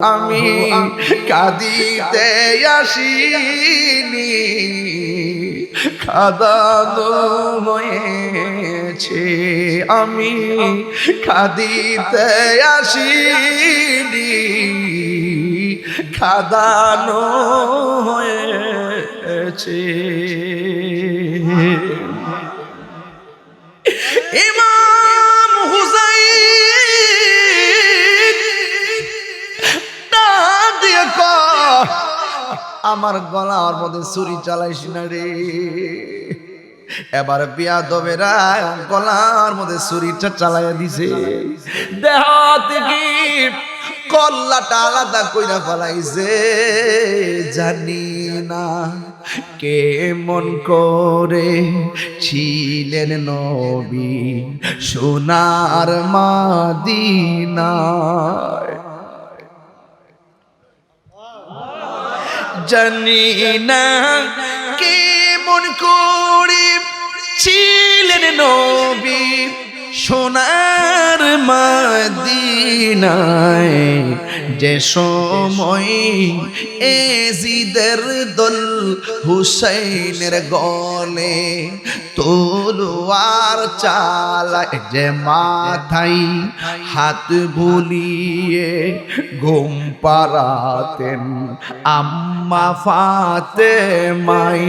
আমি কাঁদিতে আসিনি, কাঁদানো হয়েছে। আমি কাঁদিতে আসিনি, কাঁদানো হয়েছে। ইমাম হুসাইন ডাক দিয়ে কয়, আমার গলার মধ্যে ছুরি চালাইস না রে। এবার বিয়াদবেরা গলার মধ্যে ছুরিটা চালাইয়া দিছে, দেহ থেকে কল্লাটা আলাদা কইরা ফেলাইছে। জানি না কেমন করে ছিলেন নবী সোনার মদিনায়। জানি না কেমন করে ছিলেন নবী সোনার মদিনায়, যে সময় এজিদের দল হুসাইনের গলে তলোয়ার চালায়, যে মাথায় হাত বুলিয়ে ঘুম পাড়াতেন আম্মা ফাতেমাই,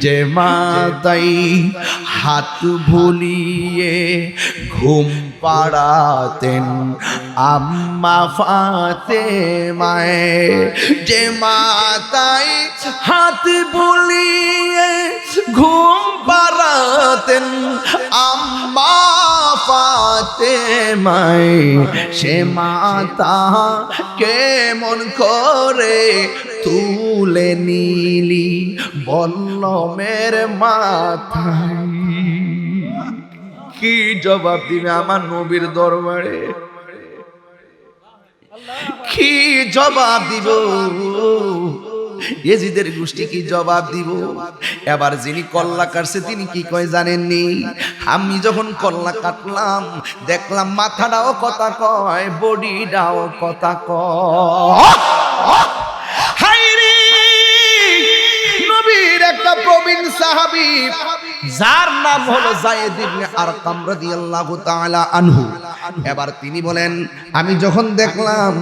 যে মাথায় হাত ভুলিয়ে ঘুম পাড়াতেন আম্মা ফাতেমায়, যে মাথায় হাত ভুলিয়ে ঘুম পাড়াতেন আম্মা ফাতেমায়, সে মাতা কেমন করে তুলে নিলি বল্লমের মাথায়। কি জবাব দিবে আমার নবীর দরবারে? কি জবাব দিব? এজিদের গোষ্ঠী কি জবাব দিব? এবার যিনি কল্লা কাটছে তিনি কি কয় জানেননি? আমি যখন কল্লা কাটলাম দেখলাম মাথাটাও কথা কয়, বডিটাও কথা কয়। একটা প্রবীণ সাহাবী যার নাম হলো যায়েদ ইবনে আরকাম রাদিয়াল্লাহু তাআলা আনহু। এবার তিনি বলেন, আমি যখন দেখলাম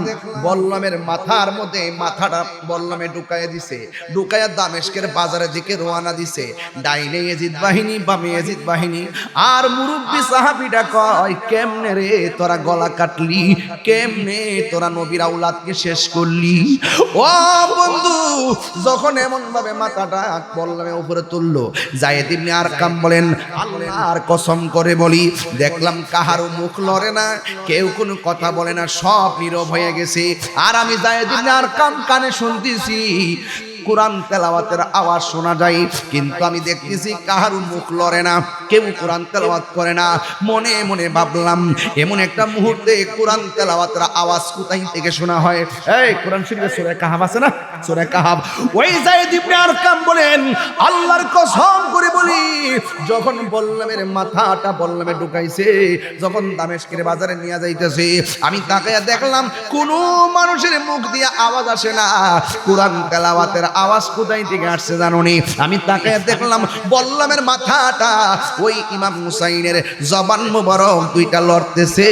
বল্লমের মাথার মধ্যে মাথাটা বল্লমে ঢুকাইয়া দিছে, ঢুকাইয়া দামেস্কের বাজারের দিকে রওনা দিছে, ডাইনে ইয়াজিদ বাহিনী বামে ইয়াজিদ বাহিনী। আর মুরব্বী সাহাবীটা কয়, কেমনে রে তোরা গলা কাটলি, কেমনে তোরা নবীর আওলাদকে শেষ করলি? ও বন্ধু, যখন এমন ভাবে মাথাটা বল্লমে উপরে তুললো, যায়েদ ইবনে আরকাম বলেন, আল্লাহর কসম করে বলি দেখলাম কাহারও মুখ লড়ে না, কেউ কোনো কথা বলে না, সব নীরব হয়ে গেছে। আর আমি যায়েদ ইবনে আরকাম কানে শুনতেছি কোরআন তেলাওয়াতের আওয়াজ শোনা যায়, কিন্তু আমি দেখতেছি কাহারও মুখ লড়ে না, কেউ কোরআন তেলাওয়াত করে না। মনে মনে ভাবলাম এমন একটা মুহূর্তে কোরআন তেলাওয়াতের আওয়াজ কোথায় থেকে শোনা হয়? এই কোরআন শরীফে সূরা কাহাফ আছে না, সূরা কাহাফ। ওই যায়েদ ইবনে আরকাম বলেন, আল্লাহর কসম করে বলি যখন বল্লমের মাথাটা বল্লমে ঢুকাইছে, যখন দামেস্কের বাজারে নিয়ে যাইতেছে, আমি তাকায়া দেখলাম কোনো মানুষের মুখ দিয়ে আওয়াজ আসে না, কোরআন তেলাওয়াতের আওয়াজ কোথায় থেকে আসছে জানোনি? আমি তাকায়া দেখলাম বল্লমের মাথাটা ওই ইমাম হুসাইনের জবান মুবারক দুইটা লড়তেছে,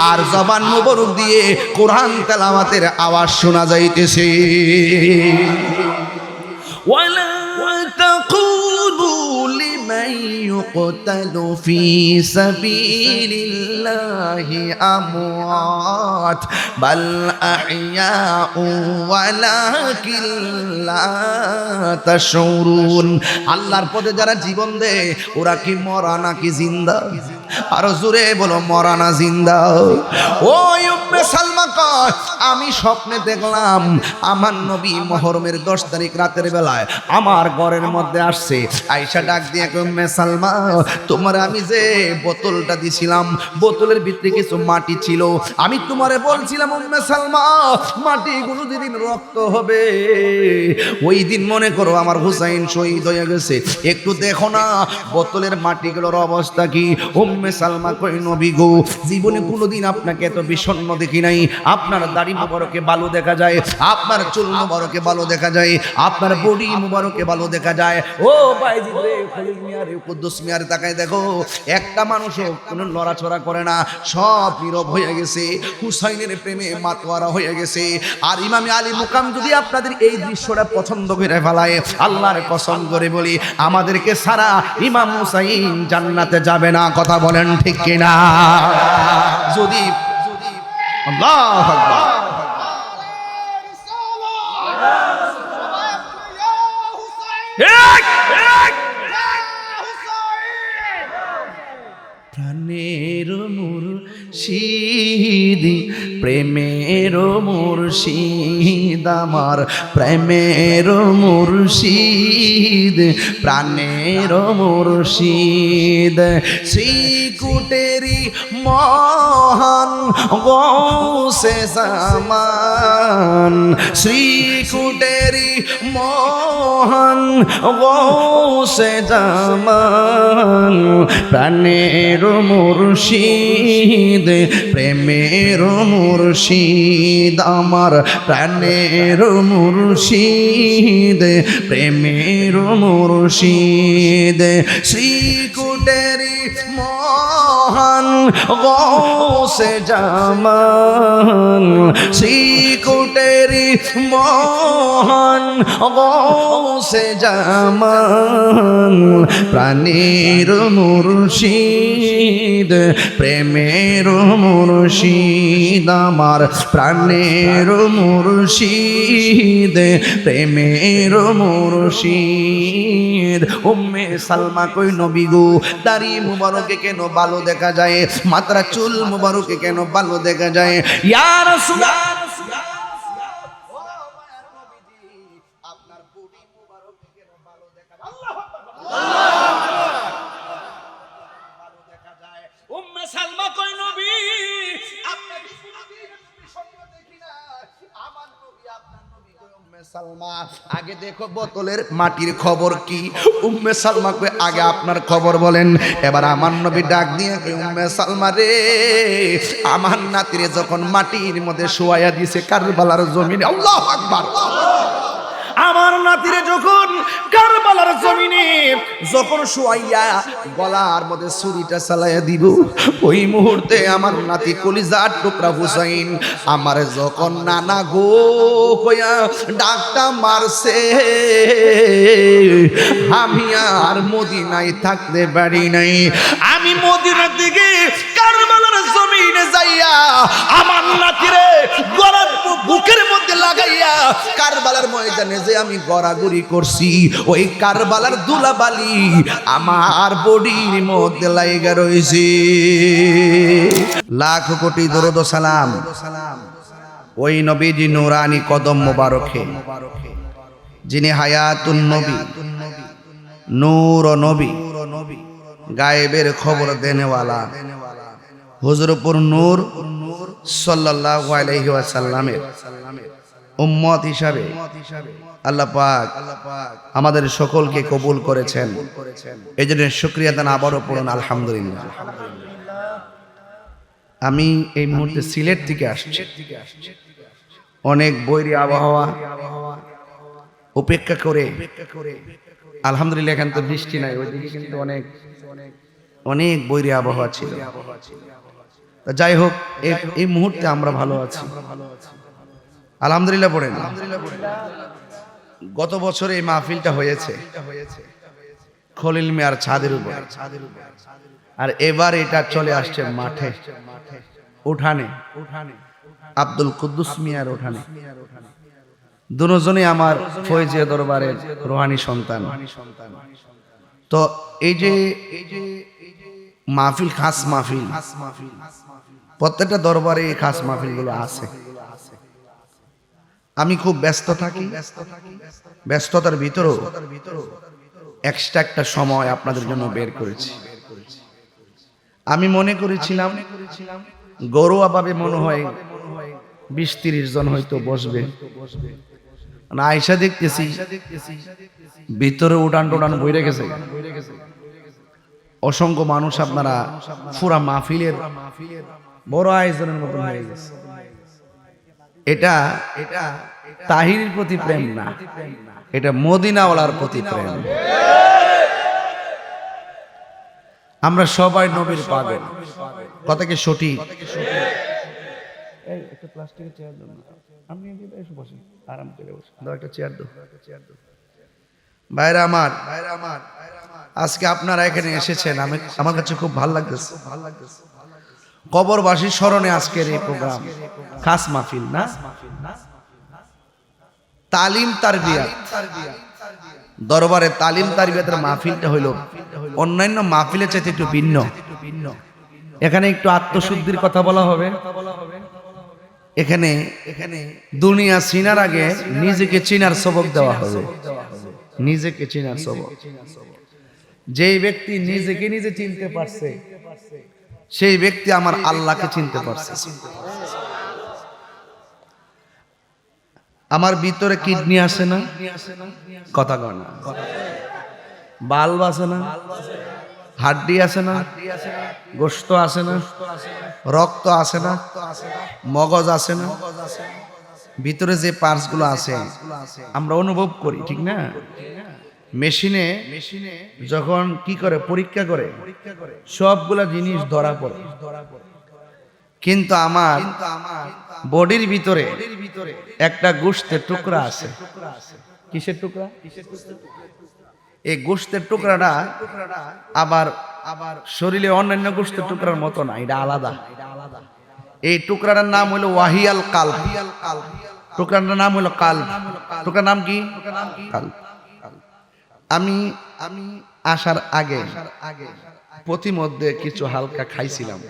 আর জবান মুবারক দিয়ে কোরআন তেলাওয়াতের আওয়াজ শোনা যাইতেছে। ওয়ালা তাকুলু লিমান ইউকতালু ফি সাবিলিল্লাহি আমওয়াত বাল আহইয়াউ ওয়ালাকিন লা তাশউরুন। আল্লাহর পথে যারা জীবন দেয় ওরা কি মরা নাকি জিন্দা? আরো জোরে বলো, মরা না জিন্দা? ওই উম্মে সালমা কয়, আমি স্বপ্নে দেখলাম আমার নবী মুহররমের 10 তারিখ রাতের বেলায় আমার ঘরের মধ্যে আসছে। আয়েশা ডাক দিয়ে কয়, উম্মে সালমা তোমার আমি যে বোতলটা দিছিলাম, বোতলের ভিতরে কিছু মাটি ছিল, আমি তোমারে বলছিলাম উম্মে সালমা মাটিগুলো যেদিন রক্ত হবে ওই দিন মনে করো আমার হুসাইন শহীদ হয়ে গেছে, একটু দেখো না বোতলের মাটিগুলোর অবস্থা কি। উম্মে উম্মে সালমা কই নবী গো, জীবনে কোনোদিন আপনাকে এত বিষণ্ণ দেখি নাই। আপনার দাড়ি মুবারকে ভালো দেখা যায়, আপনার চুল মুবারকে ভালো দেখা যায়, আপনার বডি মুবারকে ভালো দেখা যায়। ও বাইজিদ রে, খলিল মিয়া রে, কুদ্দুস মিয়া রে, তাকায় দেখো, একটা মানুষও কোনো নড়াচড়া করে না, সব নীরব হয়ে গেছে, হুসাইনের প্রেমে মাতোয়ারা হয়ে গেছে। আর ইমামে আলী মুকাম যদি আপনাদের এই দৃশ্যটা পছন্দ করে ফেলায়, আল্লাহর কসম করে বলি, আমাদেরকে সারা ইমাম হুসাইন জান্নাতে যাবে না। কথা বলেন ঠিক কিনা? যদি আল্লাহু আকবার। প্রাণের মুর্শিদ, প্রেমের মুর্শিদ, আমার প্রেমের মুর্শিদ, প্রাণের মুর্শিদ, শ্রীকুটেরি মহান গৌসে জামান, শ্রীকুটেরি মহান গৌসে জামান, প্রাণের মুর্শিদ, প্রেমের মুর্শিদ, আমার প্রাণের মুর্শিদ, প্রেমের মুর্শিদ, শ্রীকুটেরি মহান গৌসে জামান, শ্রীকুটেরি মহান গৌসে জামান, প্রাণের মুর্শিদ, প্রেমের মুর্শিদ, আমার প্রাণের মুর্শিদ, প্রেমের মুর্শিদ। উম্মে সালমা কই নবী গো, দাড়ি মুবারকে কেন ভালো দেখা যায়, মাথার চুল মুবারকে কেন ভালো দেখা যায়? ইয়া রাসূলুল্লাহ, আপনার বডি মুবারকে কেন ভালো দেখা যায়? আল্লাহু ভালো দেখা যায়। উম্মে সালমা কই নবী, আপনাকে কোনদিন বিষণ্ণ দেখি না। আমার নবী, আপনার নবী কই উম্মে সালমা, আগে দেখো বোতলের মাটির খবর কি? উম্মে সালমা কই আগে আপনার খবর বলেন। এবার আমার নবী ডাক দিয়ে কই উম্মে সালমা রে, আমার নাতিরে যখন মাটির মধ্যে শোয়াইয়া দিয়েছে কারবালার জমিনে, আল্লাহু আকবার, আমার নাতিরে যখন কারবালার জমিনে যখন শোয়াইয়া গলার মধ্যে ছুরিটা চালাইয়া দিব, ওই মুহূর্তে আমার নাতি কলিজার টুকরা হুসাইন আমার যখন নানা গো কইয়া ডাকটা মারছে, আমি আর মদিনায় থাকতে পারি নাই। আমি মদিনার দিকে কারবালার জমিনে যাইয়া আমার নাতিরে গলার বুকের মধ্যে লাগাইয়া কারবালার ময়দানে যে আমি গড়াগড়ি করছি, ওই কারবালার দুলাবালি আমার বডির মধ্যে লাইগা রয়েছে। লাখ কোটি দরুদ ও সালাম ওই নবীজি নূরানি কদম মোবারকে, যিনি হায়াতুন নবী, নূর ও নবী, গায়েবের খবর দেনেওয়ালা, হুজুরপুর নূর সাল্লাল্লাহু আলাইহি ওয়াসাল্লামের উম্মত হিসাবে আল্লাহ পাক আমাদের সকলকে কবুল করেছেন। এই জন্য শুকরিয়া দান আবারও পড়ুন আলহামদুলিল্লাহ। আমি এই মুহূর্তে সিলেট থেকে আসছি, অনেক বৈরী আবহাওয়া উপেক্ষা করে আলহামদুলিল্লাহ, এখানে তো বৃষ্টি নাই, ওইদিকে কিন্তু অনেক অনেক বৈরী আবহাওয়া ছিল। যাই হোক, এই মুহূর্তে আমরা ভালো আছি আলহামদুলিল্লাহ। পড়েন গত বছর এই মাহফিলটা হয়েছে খলিল মিয়ার ছাদের উপর, আর এবার এটা চলে আসছে মাঠে, উঠানে, আব্দুল কুদ্দুস মিয়ার উঠানে। দুজনে আমার ফয়জিয়া দরবারের রুহানি সন্তান। তো এই যে মাহফিল, খাস মাহফিল, প্রত্যেকটা দরবারে এই খাস মাহফিল গুলো আছে। আমি খুব ব্যস্ত থাকি, ব্যস্ততার ভিতরেও এক্সট্রা একটা সময় আপনাদের জন্য বের করেছি। আমি মনে করেছিলাম ঘরোয়া ভাবে মনে হয় 20-30 জন হয়তো বসবে, আয়সা দেখতেছি ভিতরে উঠান টোটান বইরে গেছে। অসংখ্য মানুষ আপনারা পুরা মাহফিলের বড় আয়োজনের মতো হয়ে গেছে। এটা তাহিরের প্রতি প্রেম না, এটা মদিনাওয়ালার প্রতি প্রেম। আমরা সবাই নবীর পাগল, কথা কি সঠিক? একটা প্লাস্টিকের চেয়ার দাও না, আপনি এসে বসেন, আরাম করে বসেন, দাও একটা চেয়ার দাও। ভাইরা আমার, আজকে আপনারা এখানে এসেছেন, আমার কাছে খুব ভালো লাগতেছে। কবরবাসীর স্মরণে আজকের এই প্রোগ্রাম, খাস মাহফিল না, তালিম তারবিয়াত দরবারে তালিম তারবিয়াতের মাহফিলটা হইল অন্যান্য মাহফিলের চাইতে একটু ভিন্ন। এখানে একটু আত্মশুদ্ধির কথা বলা হবে। এখানে দুনিয়া চিনার আগে নিজেকে চিনার সবক দেওয়া হবে। নিজেকে চিনার সবক। যেই ব্যক্তি নিজেকে নিজে চিনতে পারছে, সেই ব্যক্তি আমার আল্লাহকে চিনতে পারছে। আমার ভিতরে কিডনি আছে না, কথা কয় না, বাল্ব আছে না, হাড্ডি আছে না, গোশত আছে না, রক্ত আছে না, মগজ আছে না, ভিতরে যে পার্টস গুলো আছে আমরা অনুভব করি, ঠিক না? মেশিনে যখন কি করে, পরীক্ষা করে, সবগুলা জিনিস ধরা পড়ে। কিন্তু আমার বডির ভিতরে একটা গোশতের টুকরা আছে। কিসের টুকরা? এই গোশতের টুকরাটা আবার শরীরে অন্যান্য গোশতের টুকরার মতো না, এটা আলাদা। এই টুকরাটার নাম হলো ওয়াহিয়াল কালব। টুকরাটার নাম হলো কালব। টুকরার নাম কি? কালব। আমি আসার আগে প্রতিমধ্যে কিছু হালকা খাইছিলাম।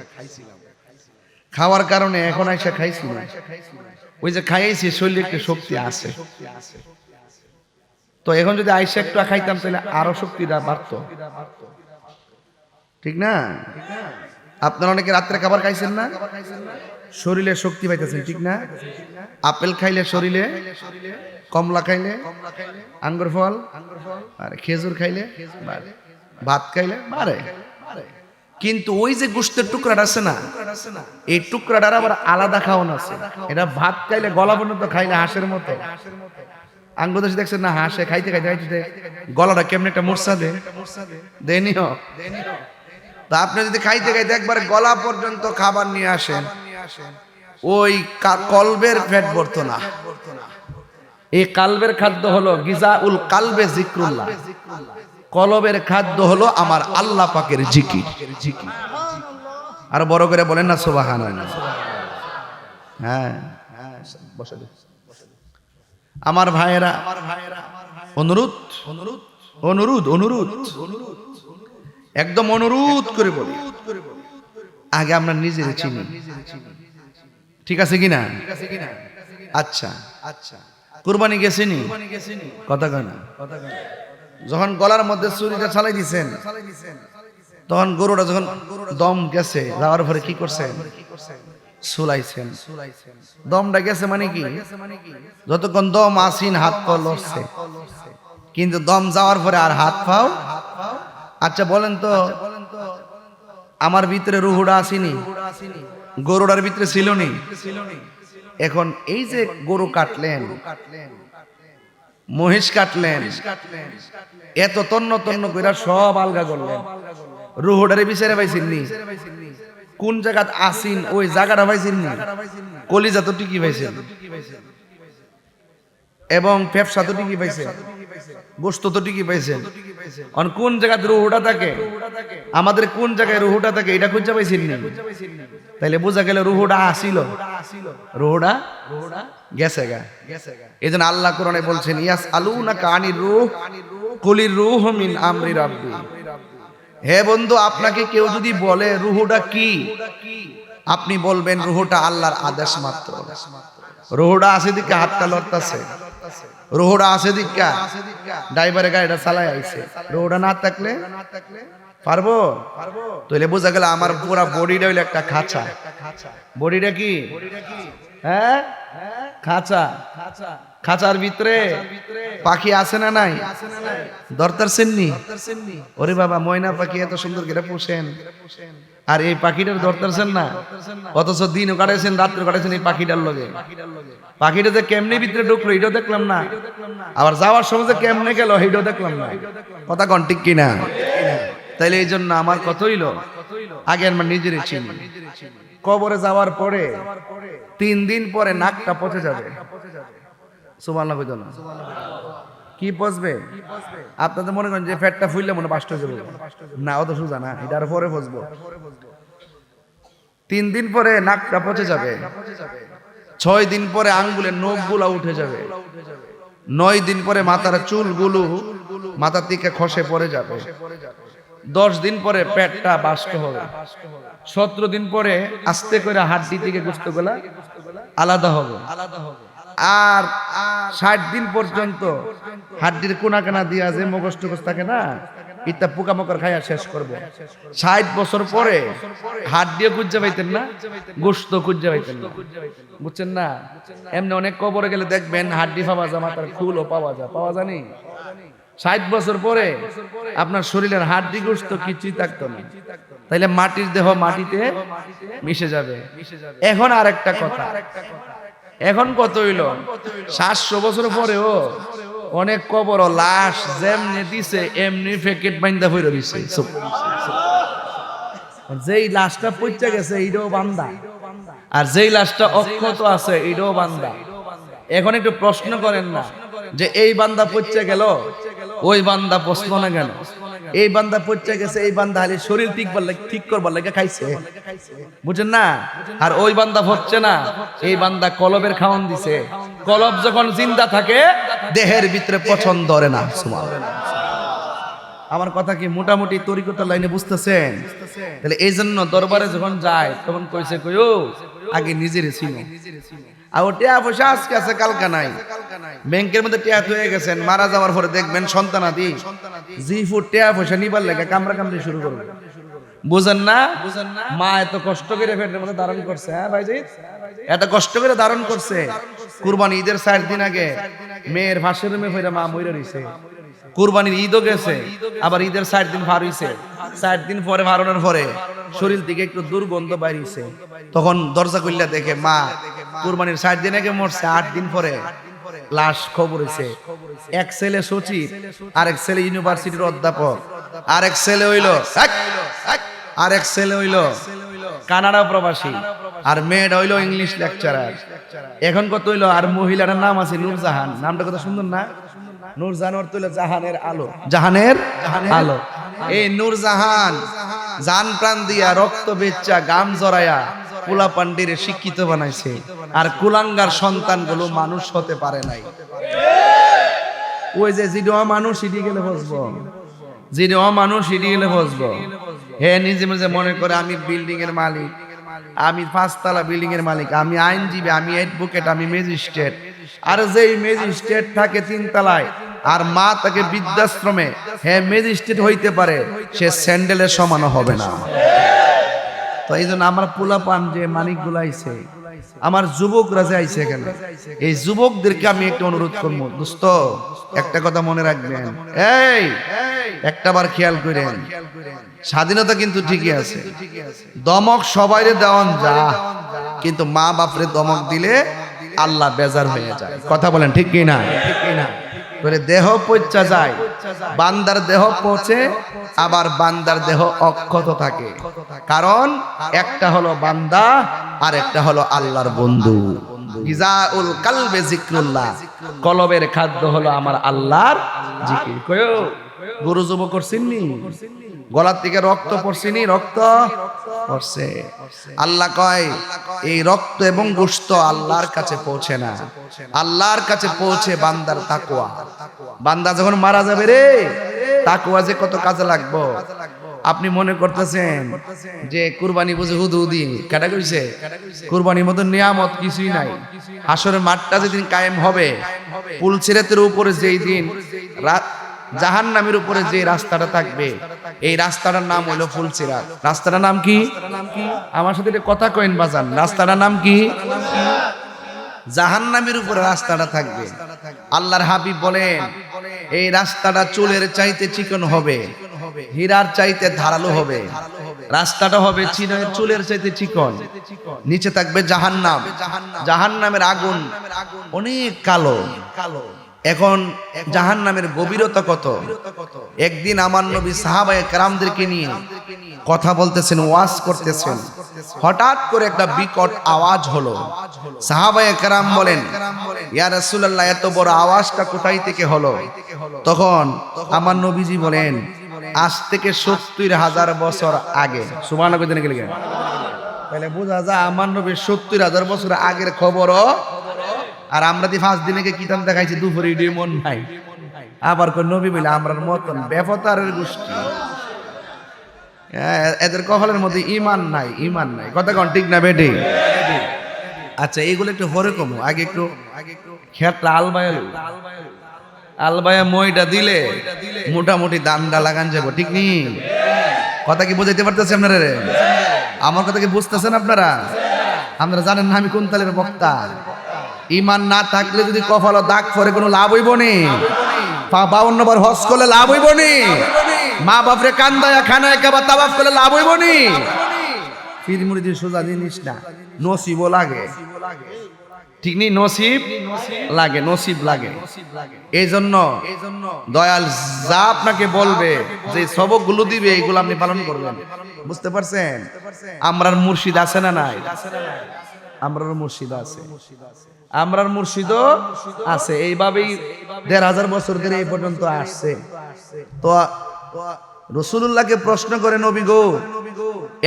খাওয়ার কারণে এখন আইসা খাইছি না, ওই যে খাইছি শরীরে একটু শক্তি আছে। তো এখন যদি আইসা একটু খাইতাম তাহলে আরো শক্তিটা বাড়তো, ঠিক না? আপনারা অনেকে রাত্রে খাবার খাইছেন না, শরীরে শক্তি পাইতেছেন, ঠিক না? আপেল খাইলে শরীরে, কমলা খাইলে, আঙ্গুর ফল, আর খেজুর খাইলে, ভাত খাইলে বাড়ে। কিন্তু ওই যে গোশতের টুকরাটা আছে না, এই টুকরাটার আবার আলাদা খাওয়ান আছে। এটা ভাত খাইলে গলা পর্যন্ত খাইলে হাঁসের মতো। আঙ্গুদেশে দেখছেন না, হাঁসে খাইতে খাইতে গলাটা কেমন একটা মোরসা দেনিও। তা আপনি যদি খাইতে খাইতে একবারে গলা পর্যন্ত খাবার নিয়ে আসেন, ওই কলবের পেট ভরতো না। এই কালবের খাদ্য হলো গিজাউল কালবে জিক্রুল্লাহ। কলবের খাদ্য হলো আমার আল্লাহ পাকের জিকির। আর বড় করে বলেন না সুবহানাল্লাহ। হ্যাঁ, আমার ভাইয়েরা, অনুরোধ একদম অনুরোধ করে বলি, আগে আমরা নিজের চিনি, ঠিক আছে কিনা? আচ্ছা, কুরবানি গেছিনি, কথা কয় না। যখন গলার মধ্যে ছুরিটা চালাই দিছেন, তখন গরুটা যখন দম গেছে, যাওয়ার পরে কি করছেন? সুলাইছেন। দমটা গেছে মানে কি? যতক্ষণ দম আসিন হাত পা লড়ছে, কিন্তু দম যাওয়ার পরে আর হাত পাও। আচ্ছা বলেন তো, আমার ভিতরে রুহুটা আসেনি, গরুটার ভিতরে ছিল নি? এখন এই যে গরু কাটলেন, মহিষ কাটলেন, এত তন্ন তন্ন কইরা সব আলগা করলেন, রুহুটারে বিচারে পাইছেন নি? কোন জায়গা আসিন ওই জায়গাটা পাইছেন নি? কলিজা তো টিকি পাইছেন, এবং ফেফসা তো টিকি পাইছেন, গোশত তো টিকি পাইছেন। কোন জায়গায় রুহুটা থাকে, আমাদের কোন জায়গায় রুহুটা থাকে, এটা খুঁজে পাইছেন নি? তাইলে বোঝা গেল রুহুটা আসিল, রুহুটা গেছে গা। এই জন্য আল্লাহ কোরআনে বলছেন, ইয়াস আলুনাকা আনির রূহ কুলির রূহ মিন আমরি রাব্বি। হে বন্ধু, আপনাকে কেউ যদি বলে রুহুটা কি, আপনি বলবেন রুহুটা আল্লাহর আদেশ মাত্র। রুহুটা আছে দিকে হাতটা লড়তাছে, রুহুটা আছে দিকা ড্রাইভারে গাড়িটা চালাই আইছে, রুহুটা না থাকলে পারবো? তাহলে বোঝা গেল আমার পুরা বডিটা হইলো একটা খাঁচা। বডিটা কি? হ্যাঁ খাঁচা, খাঁচার ভিতরে পাখি আছে না নাই? দরতার সেননি? ওরে বাবা, ময়না পাখি এত সুন্দর করে পোষেন, আর এই পাখিটার দরতারছেন না, অথচ দিনও কাটাইছেন রাত্রে কাটাইছেন এই পাখিটার লগে। পাখিটা যে কেমনে ভিতরে ঢুকলো এটাও দেখলাম না, আবার যাওয়ার সময় যে কেমনে গেল এটাও দেখলাম না। কথা কন ঠিক কিনা? তাইলে এই জন্য আমার কত হইল, আগে আমার নিজের চিনি। কবরে যাওয়ার পরে 3 দিন পরে নাকটা পচে যাবে। সুবহানাল্লাহ কইতো না? কি পচবে? আপনাদের মনে করেন যে পেটটা ফুললে মনে বাস্ট হয়ে যাবে, না অত সোজা না, এটার পরে পচবো। 3 দিন পরে নাকটা পচে যাবে, 6 দিন পরে আঙ্গুলের নখগুলা উঠে যাবে, 9 দিন পরে মাথার চুলগুলো মাথা থেকে খসে পড়ে যাবে, 10 দিন পরে পেটটা বাস্ট হবে, 17 দিন পরে আস্তে করে হাড্ডি থেকে গোশতগুলা আলাদা হবে, আর 60 দিন পর্যন্ত হাড্ডির কোনা কানা দিয়া যে মগজ টগজ থাকে না, এটা পোকামাকড় খাইয়া শেষ করবো। 60 বছর পরে হাড্ডিও খুঁজে পাইতেন না, গোশত খুঁজে পাইতেন না, বুঝছেন না? এমনি অনেক কবরে গেলে দেখবেন হাড্ডি পাওয়া যায়, মাথার ফুলও পাওয়া যায়, পাওয়া জানি। 60 বছর পরে আপনার শরীরের হাড্ডি গোশত কিছুই থাকতো না, তাইলে মাটির দেহ মাটিতে মিশে যাবে। এখন আর একটা কথা, এখন কত হইল 700 বছর পরেও অনেক কবর লাশ যেমনি দিছে এমনি প্যাকেট বাইন্দা হইরা দিছে। যেই লাশটা পচে গেছে এইটাও বান্দা, আর যেই লাশটা অক্ষত আছে এইটাও বান্দা। এখন একটু প্রশ্ন করেন না যে এই বান্দা পচে গেল ওই বান্দা পচলো না কেন? এই বান্দা পচে গেছে, এই বান্দা খালি শরীর ঠিক করবার লাগে খাইছে, বুঝেন না? আর ওই বান্দা হচ্ছে না, এই বান্দা কলবের খাওয়ান দিছে। কলব যখন জিন্দা থাকে দেহের ভিতরে পছন্দ ধরে না। আমার কথা কি মোটামুটি তরিকতার লাইনে বুঝতেছেন? তাহলে এই জন্য দরবারে যখন যায় তখন কইছে কইও আগে নিজের ছিল, আর ও টিয়া পয়সা আজকে আছে কালকা নাই, ব্যাংকের মধ্যে টিয়া হয়ে গেছেন, মারা যাওয়ার পরে দেখবেন সন্তানাদি জি ফুট টিয়া পয়সা নিবার লাগে কামড়া কামড়ি শুরু করবে। বুঝেন না? মা এত কষ্ট করে পেটের মধ্যে ধারণ করছে, হ্যাঁ ভাইজি এত কষ্ট করে ধারণ করছে। কুরবানি ঈদের 4 দিন আগে মেয়ের ফাঁসের রুমে ফিরে মা মইরা রইছে। কুরবানির ঈদও গেছে, আবার ঈদের 4 দিন পার হইছে। 4 দিন পরে ভারণের পরে শরীর থেকে একটু দুর্গন্ধ বাইরিছে, তখন দরজা খুললে দেখে মা কুরবানির 4 দিন আগে মরছে, 8 দিন পরে লাশ খবর হইছে। এক ছেলে সচিব, আরেক ছেলে ইউনিভার্সিটির অধ্যাপক, আরেক ছেলে হইল কানাডা প্রবাসী, আর মেয়েটা হইল ইংলিশ লেকচারার। এখন কত হইল, আর মহিলাটার নাম আছে নূরজাহান। নামটা কত সুন্দর না? নূরজাহান অর্থ হইল জাহানের আলো, জাহানের আলো। এই নূরজাহান জান প্রাণ দিয়া রক্ত বেচ্চা গাম জড়ায়া কুলা পান্ডিরে শিক্ষিত বানাইছে, আর কুলাঙ্গার সন্তানগুলো মানুষ হতে পারে নাই। ওই যে জিডোয়া মানুষ ইডি গেলে বসবো, জিডোয়া মানুষ ইডি গেলে বসবো। হে নিজে নিজে মনে করে আমি বিল্ডিং এর মালিক, আমি 5 তলা বিল্ডিং এর মালিক, আমি আইনজীবী, আমি অ্যাডভোকেট, আমি ম্যাজিস্ট্রেট। আর যেই ম্যাজিস্ট্রেট থাকে 3 তলায় আর মা তাকে বৃদ্ধাশ্রমে, হ্যাঁ ম্যাজিস্ট্রেট হইতে পারে, সে স্যান্ডেলের সমানও হবে না। তো এই জন্য আমার পোলাপান যে মানিকগুলো আইছে, আমার যুবকরা যে আইছে এখানে, এই যুবকদেরকে আমি একটু অনুরোধ করবো, দোস্ত একটা কথা মনে রাখবেন, এই একটাবার খেয়াল করেন, স্বাধীনতা কিন্তু ঠিকই আছে, দমক সবাইরে দেওয়ান যা, কিন্তু মা বাপরে দমক দিলে আল্লাহ বেজার হয়ে যায়। কথা বলেন ঠিক কি না? দেহ পচা যায়, বান্দার দেহ পচে, আবার বান্দার দেহ অক্ষত থাকে, কারণ একটা হলো বান্দা আর একটা হলো আল্লাহর বন্ধু। গিজাউল কালবে যিকরুল্লাহ, কলবের খাদ্য হলো আমার আল্লাহর জিকির। কয়ো গরু জব করছিনি, গলার থেকে রক্ত পড়ছিনি, রক্ত পড়ছে। আল্লাহ কয় এই রক্ত এবং গোশত আল্লাহর কাছে পৌঁছে না, আল্লাহর কাছে পৌঁছে বান্দার তাকওয়া। বান্দা যখন মারা যাবে রে, তাকওয়া যে কত কাজে লাগবে। আপনি মনে করতেছেন যে কুরবানি বুঝে হুদুদি কাটা কইছে, কুরবানির মতো নিয়ামত কিছুই নাই। হাসরের মাঠটা যেদিন কায়েম হবে, পুলসিরাতের উপরে যেই দিন জাহান্নামের উপরে যে রাস্তাটা থাকবে, এই রাস্তাটার নাম হলো ফুলসিরাত। রাস্তাটার নাম কি? আমার সাথে কথা কইন বাজান, রাস্তাটার নাম কি? জাহান্নামের উপরে রাস্তাটা থাকবে। আল্লাহর হাবিব বলেন এই রাস্তাটা চুলের চাইতে চিকন হবে, হীরার চাইতে ধারালো হবে। রাস্তাটা হবে চুলের চাইতে চিকন, নিচে থাকবে জাহান্নাম। জাহান্নামের আগুন অনেক কালো। এখন জাহান্নামের গভীরতা কত? একদিন আমার নবী সাহাবায়ে কেরামদেরকে নিয়ে কথা বলতেছেন, ওয়াজ করতেছেন, হঠাৎ করে একটা বিকট আওয়াজ হলো। সাহাবায়ে কেরাম বলেন, ইয়া রাসূলুল্লাহ, এত বড় আওয়াজটা কোথায় থেকে হলো? তখন আমার নবীজি বলেন, আজ থেকে ৭০,০০০ বছর আগে। সুবহানাল্লাহ কইতে গেলে তাহলে বোঝা যায় আমার নবীর ৭০,০০০ বছর আগের খবরও। আর আমরা ৫ দিনে কিতাব দেখাইছি দুপুরে ইডি মন নাই। আবার কোন নবী বলে আমরার মতন বেফতারের গোষ্ঠী, এদের কপালের মধ্যে ঈমান নাই, ঈমান নাই। কথা কোন ঠিক না বেটি? আচ্ছা, এইগুলো একটু হরে কমো। আগে একটু খেতলা আলবায়া মইটা দিলে মোটামুটি দামটা লাগান যাবো, ঠিক নি? কথা কি বুঝাইতে পারতেছে আপনারা? আমার কথা কি বুঝতেছেন আপনারা? আপনারা জানেন না আমি কোন তালের বক্তা। ঈমান না থাকলে যদি কপালে দাগ পড়ে কোনো লাভ হইব নি? ৫২ বার হজ করলে লাভ হইব নি? মা বাপরে কান্দায়া খানায় কাবা তাওয়াফ করলে লাভ হইব নি? পীর মুরিদের সোজা জিনিস না, নসিবও লাগে, ঠিক নেই? নসিব লাগে, নসিব লাগে। এই জন্য দয়াল যা আপনাকে বলবে, যে সবকগুলো দিবে, এইগুলো আপনি পালন করবেন। বুঝতে পারছেন? আমরার মুর্শিদ আছে না নাই? আমরার মুর্শিদ আছে, আমরার মুর্শিদও আছে। এইভাবেই ১৫০০ বছর ধরে এই পর্যন্ত আসছে। তো রাসূলুল্লাহকে প্রশ্ন করে, নবী গো,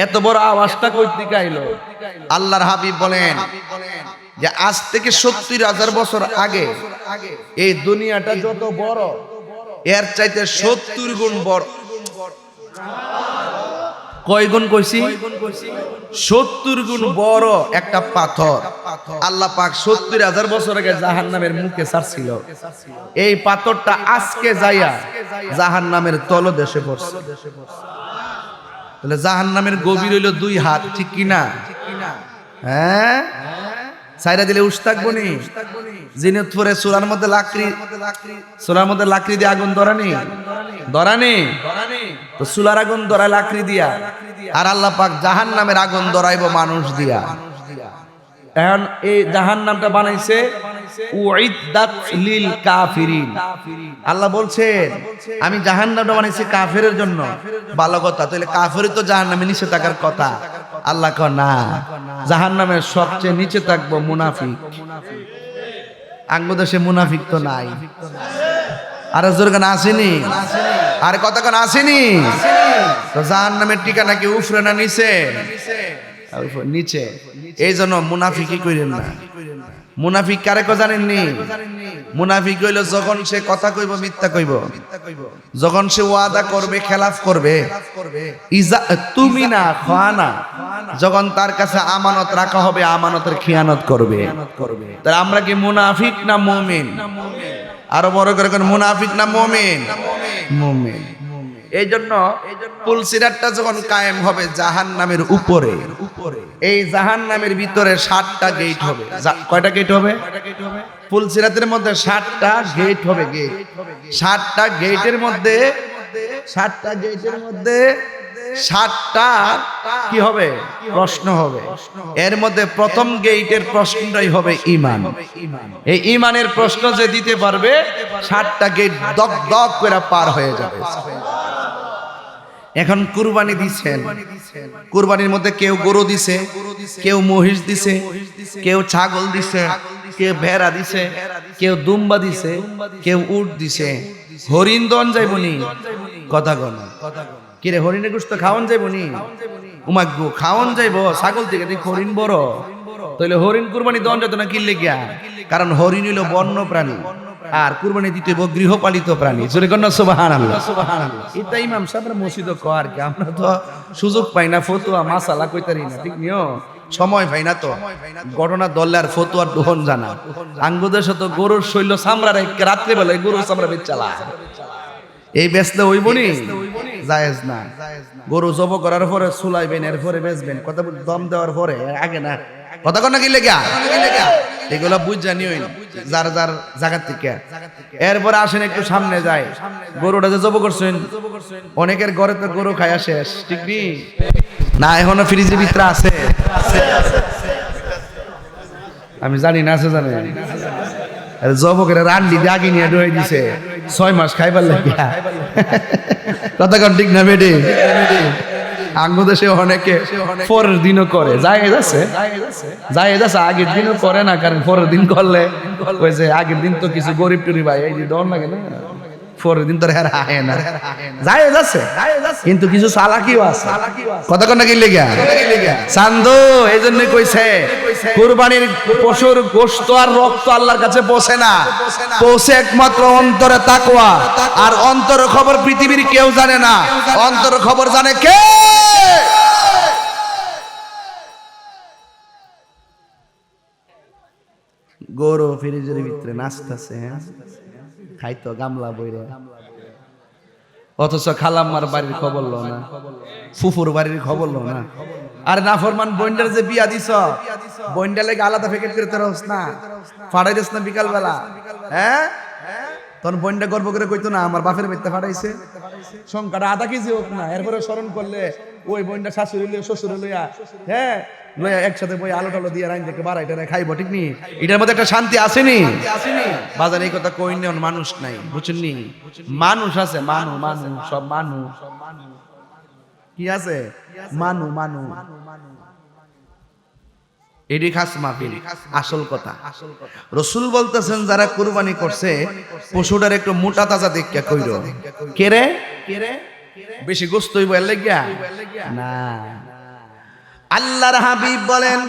এত বড় আওয়াজটা কই থেকে আইলো? আল্লাহর হাবিব বলেন যে আজ থেকে ৭০,০০০ বছর আগে এই দুনিয়াটা যত বড়, এর চাইতে ৭০ গুণ বড়। কয় গুণ কইছি? ৭০ গুণ বড় একটা পাথর আল্লাহ পাক ৭০,০০০ বছর আগে জাহান্নামের মুখে ছাড়ছিল। এই পাথরটা আজকে যাইয়া জাহান্নামের তলদেশে পড়ছে। তাহলে জাহান্নামের গভীর হইল ২ হাত, ঠিক কি না? হ্যাঁ, সাইরা দিলে উস থাকবো নি? জিনিতপুরে চুলার মধ্যে লাকড়ি দিয়ে আগুন ধরানি, তো চুলার আগুন ধরায় লাকড়ি দিয়া, আর আল্লাহ পাক জাহান্নামের আগুন ধরাইবো মানুষ দিয়া। এখন এই জাহান্নামটা বানাইছে উইদ্দাত লিল কাফিরিন। আল্লাহ বলছেন আমি জাহান্নামটা বানাইছি কাফেরের জন্য। ভালো কথা, তাহলে কাফেরই তো জাহান্নামে নিচে থাকার কথা। আল্লাহ কয় না, জাহান্নামের সবচেয়ে নিচে থাকবো মুনাফিক। আঙ্গদেশে মুনাফিক তো নাই। আর জোরগান আসেনি, আর কথা কোন আসেনি। তো জাহান্নামের ঠিকানা কি উপরে না নিচে? নিচে। এই জন্য মুনাফিকই কইরেন না। মুনাফিক কারে কো জানেননি? মুনাফিক হইল যখন সে কথা কইব মিথ্যা কইব, যখন সে ওয়াদা করবে খেলাফ করবে, তুমি না খানা, যখন তার কাছে আমানত রাখা হবে আমানতের খিয়ানত করবে। তাহলে আমরা কি মুনাফিক না মুমিন? আরো বড় করে কোন মুনাফিক না মুমিন? মুমিন। এই জন্য পুলসিরাতটা যখন কায়েম হবে জাহান্নামের উপরে, এই জাহান্নামের ভিতরে ৭টা গেট হবে। কয়টা গেট হবে? পুলসিরাতের মধ্যে ৭টা গেট হবে। গেট ৭টা গেটের মধ্যে ৭টা কি হবে? প্রশ্ন হবে। এর মধ্যে প্রথম গেটের প্রশ্নটাই হবে ঈমান। এই ঈমানের প্রশ্ন যে দিতে পারবে ৭টা গেট দক দক করে পার হয়ে যাবে। এখন কুরবানি দিচ্ছেন, কুরবানির মধ্যে কেউ গরু দিছে, কেউ মহিষ দিছে, কেউ ছাগল দিছে, কেউ ভেড়া দিছে, কেউ দুম্বা দিছে, কেউ উট দিছে। হরিণ দন যাইবনি? কথা কন কিরে, হরিণের গোশত খাওয়ান যাইবনি? উমাগো খাওয়ান যাইব ছাগল থেকে। দেখ হরিণ বড়, তাহলে হরিণ কুরবানি দন যেত না। কিনলে গিয়া, কারণ হরিণ হইল বন্য প্রাণী, আর কুরবানি দিতে গৃহপালিত প্রাণী। জোরে কন্যা সুবহানাল্লাহ। এটা ইমাম সাহেবের মসজিদে কর কি, আমরা তো সুযোগ পাই না, ফতুয়া মাসালা কইতারি না, ঠিক নিও, সময় পাই না। তো ঘটনা দললে আর ফতুয়ার দোহন জানা। আঙ্গুদের সাথে গরুর শৈল চামড়া রাত্রে বেলায় গরুর চামড়া বেচালা, এই বেচলে হইবনি? জায়েজ না। গরু জব করার পরে চুলাইবেন, এরপরে বেচবেন। কথা দম দেওয়ার পরে, আগে না। কথা কন নাকি লেগা এগুলো বুঝ জানি হইল যার যার জায়গা থেকে। এরপরে আসেন একটু সামনে যায়, গরুটা যে জব করছেন অনেকের ঘরে তো গরু খায়া শেষ, ঠিক নি না? এখনো ফ্রিজের ভিতরে আছে, আমি জানি না আছে, জানে জব করে রান্ডি দাগি নিয়ে ডয়ে দিছে 6 মাস খাইবার লাগিয়া। কথা কন ঠিক না বেডে? আঙ্গদেশে অনেকে পরের দিনও করে, জায়েজ আছে, আগের দিনও করে না, কারণ পরের দিন করলে ওই যে আগের দিন তো কিছু গরিব টুরি ভাই এই ডর লাগে না, পরের দিন তো হের হায় না, জায়েজ আছে, কিন্তু কিছু চালাকিও আছে। কথা কন নাকি লেগা চান্দো? এই জন্য কইছে কুরবানির পশুর গোশত আর রক্ত আল্লাহর কাছে পৌঁছে না, পৌঁছে একমাত্র অন্তরে তাকওয়া। আর অন্তরের খবর পৃথিবীর কেউ জানে না, অন্তরের খবর জানে কে? গরু ফ্রিজের ভিতরে নাচতেছে, খাইতো গামলা বইরে, অথচ খালাম্মার বাড়ির খবর লো না, ফুফুর বাড়ির খবর লো না। আর নাফরমান বইন্ডার যে বিয়া দিছ, বইন্ডা লেগে আলাদা প্যাকেট করে তোরস না, ফাড়াই দিস না বিকাল বেলা, হ্যাঁ? তখন বইন্ডা গর্ব করে কইতো না আমার বাপের বাড়িতে ফাড়াইছে, সংখ্যাটা আধা কেজি হোক না, এরপরে স্মরণ করলে ওই বইন্ডা শাশুড়ি লইয়া শ্বশুর লইয়া, হ্যাঁ লইয়া একসাথে বই আলো টালো দিয়ে রাইন থেকে বাড়াইটা খাইব, ঠিক নি? এটার মধ্যে একটা শান্তি আসেনি বাজার? এই কথা কই নেন, মানুষ নাই, বুঝছেন নি? মানুষ আছে, মানু মানু সব মানু, কি আছে? মানু মানু, এডি খাস মাহফিল। আসল কথা রাসূল বলতেছেন যারা কুরবানি করছে পশুটার একটু মোটা তাজা দেখে কইরো। কে রে? বেশি গোশত হইব এর লাগিয়া না। আল্লাহর হাবিব বলেন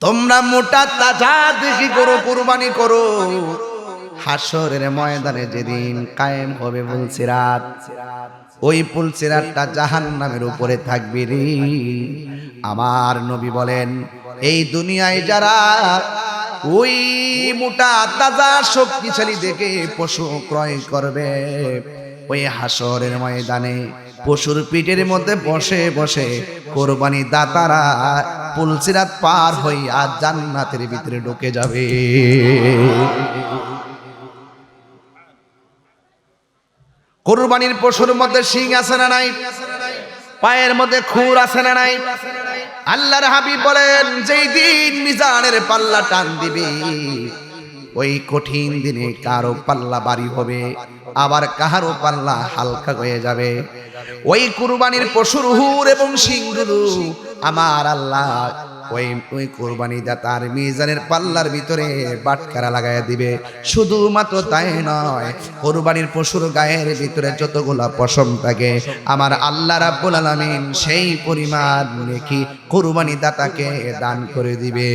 তোমরা মোটা তাজা দেখি করো, কুরবানি করো। হাসরের ময়দানে যেদিন কায়েম হবে পুলসিরাত, ওই পুলসিরাতটা জাহান্নামের উপরে থাকবে রে। আমার নবী বলেন এই দুনিয়ায় যারা ওই মোটা তাজা শক্তিশালী দেখে পশু ক্রয় করবে, ওই হাসরের ময়দানে পশুর পিঠের মধ্যে বসে বসে কোরবানি দাতারা পুলসিরাত পার হইয়া জান্নাতের ভিতরে ঢুকে যাবে। কুরবানির পশুর মধ্যে শিং আছে না নাই? পায়ের মধ্যে খুর আছে না নাই? আল্লাহর হাবিব বলেন যেই দিন মিজানের পাল্লা টান দিবে, ওই কঠিন দিনে কারো পাল্লা ভারী হবে, আবার কাহারও পাল্লা হালকা হয়ে যাবে। ওই কুরবানির পশুর হুর এবং শিংগুলো আমার আল্লাহ ওই কুরবানি দাতার মিজানের পাল্লার ভিতরে বাটখারা লাগাইয়া দিবে। শুধুমাত্র তাই নয়, কুরবানির পশুর গায়ের ভিতরে যতগুলা পশম থাকে আমার আল্লাহ রাব্বুল আলামিন সেই পরিমাণ নেকি কুরবানি দাতাকে দান করে দিবে।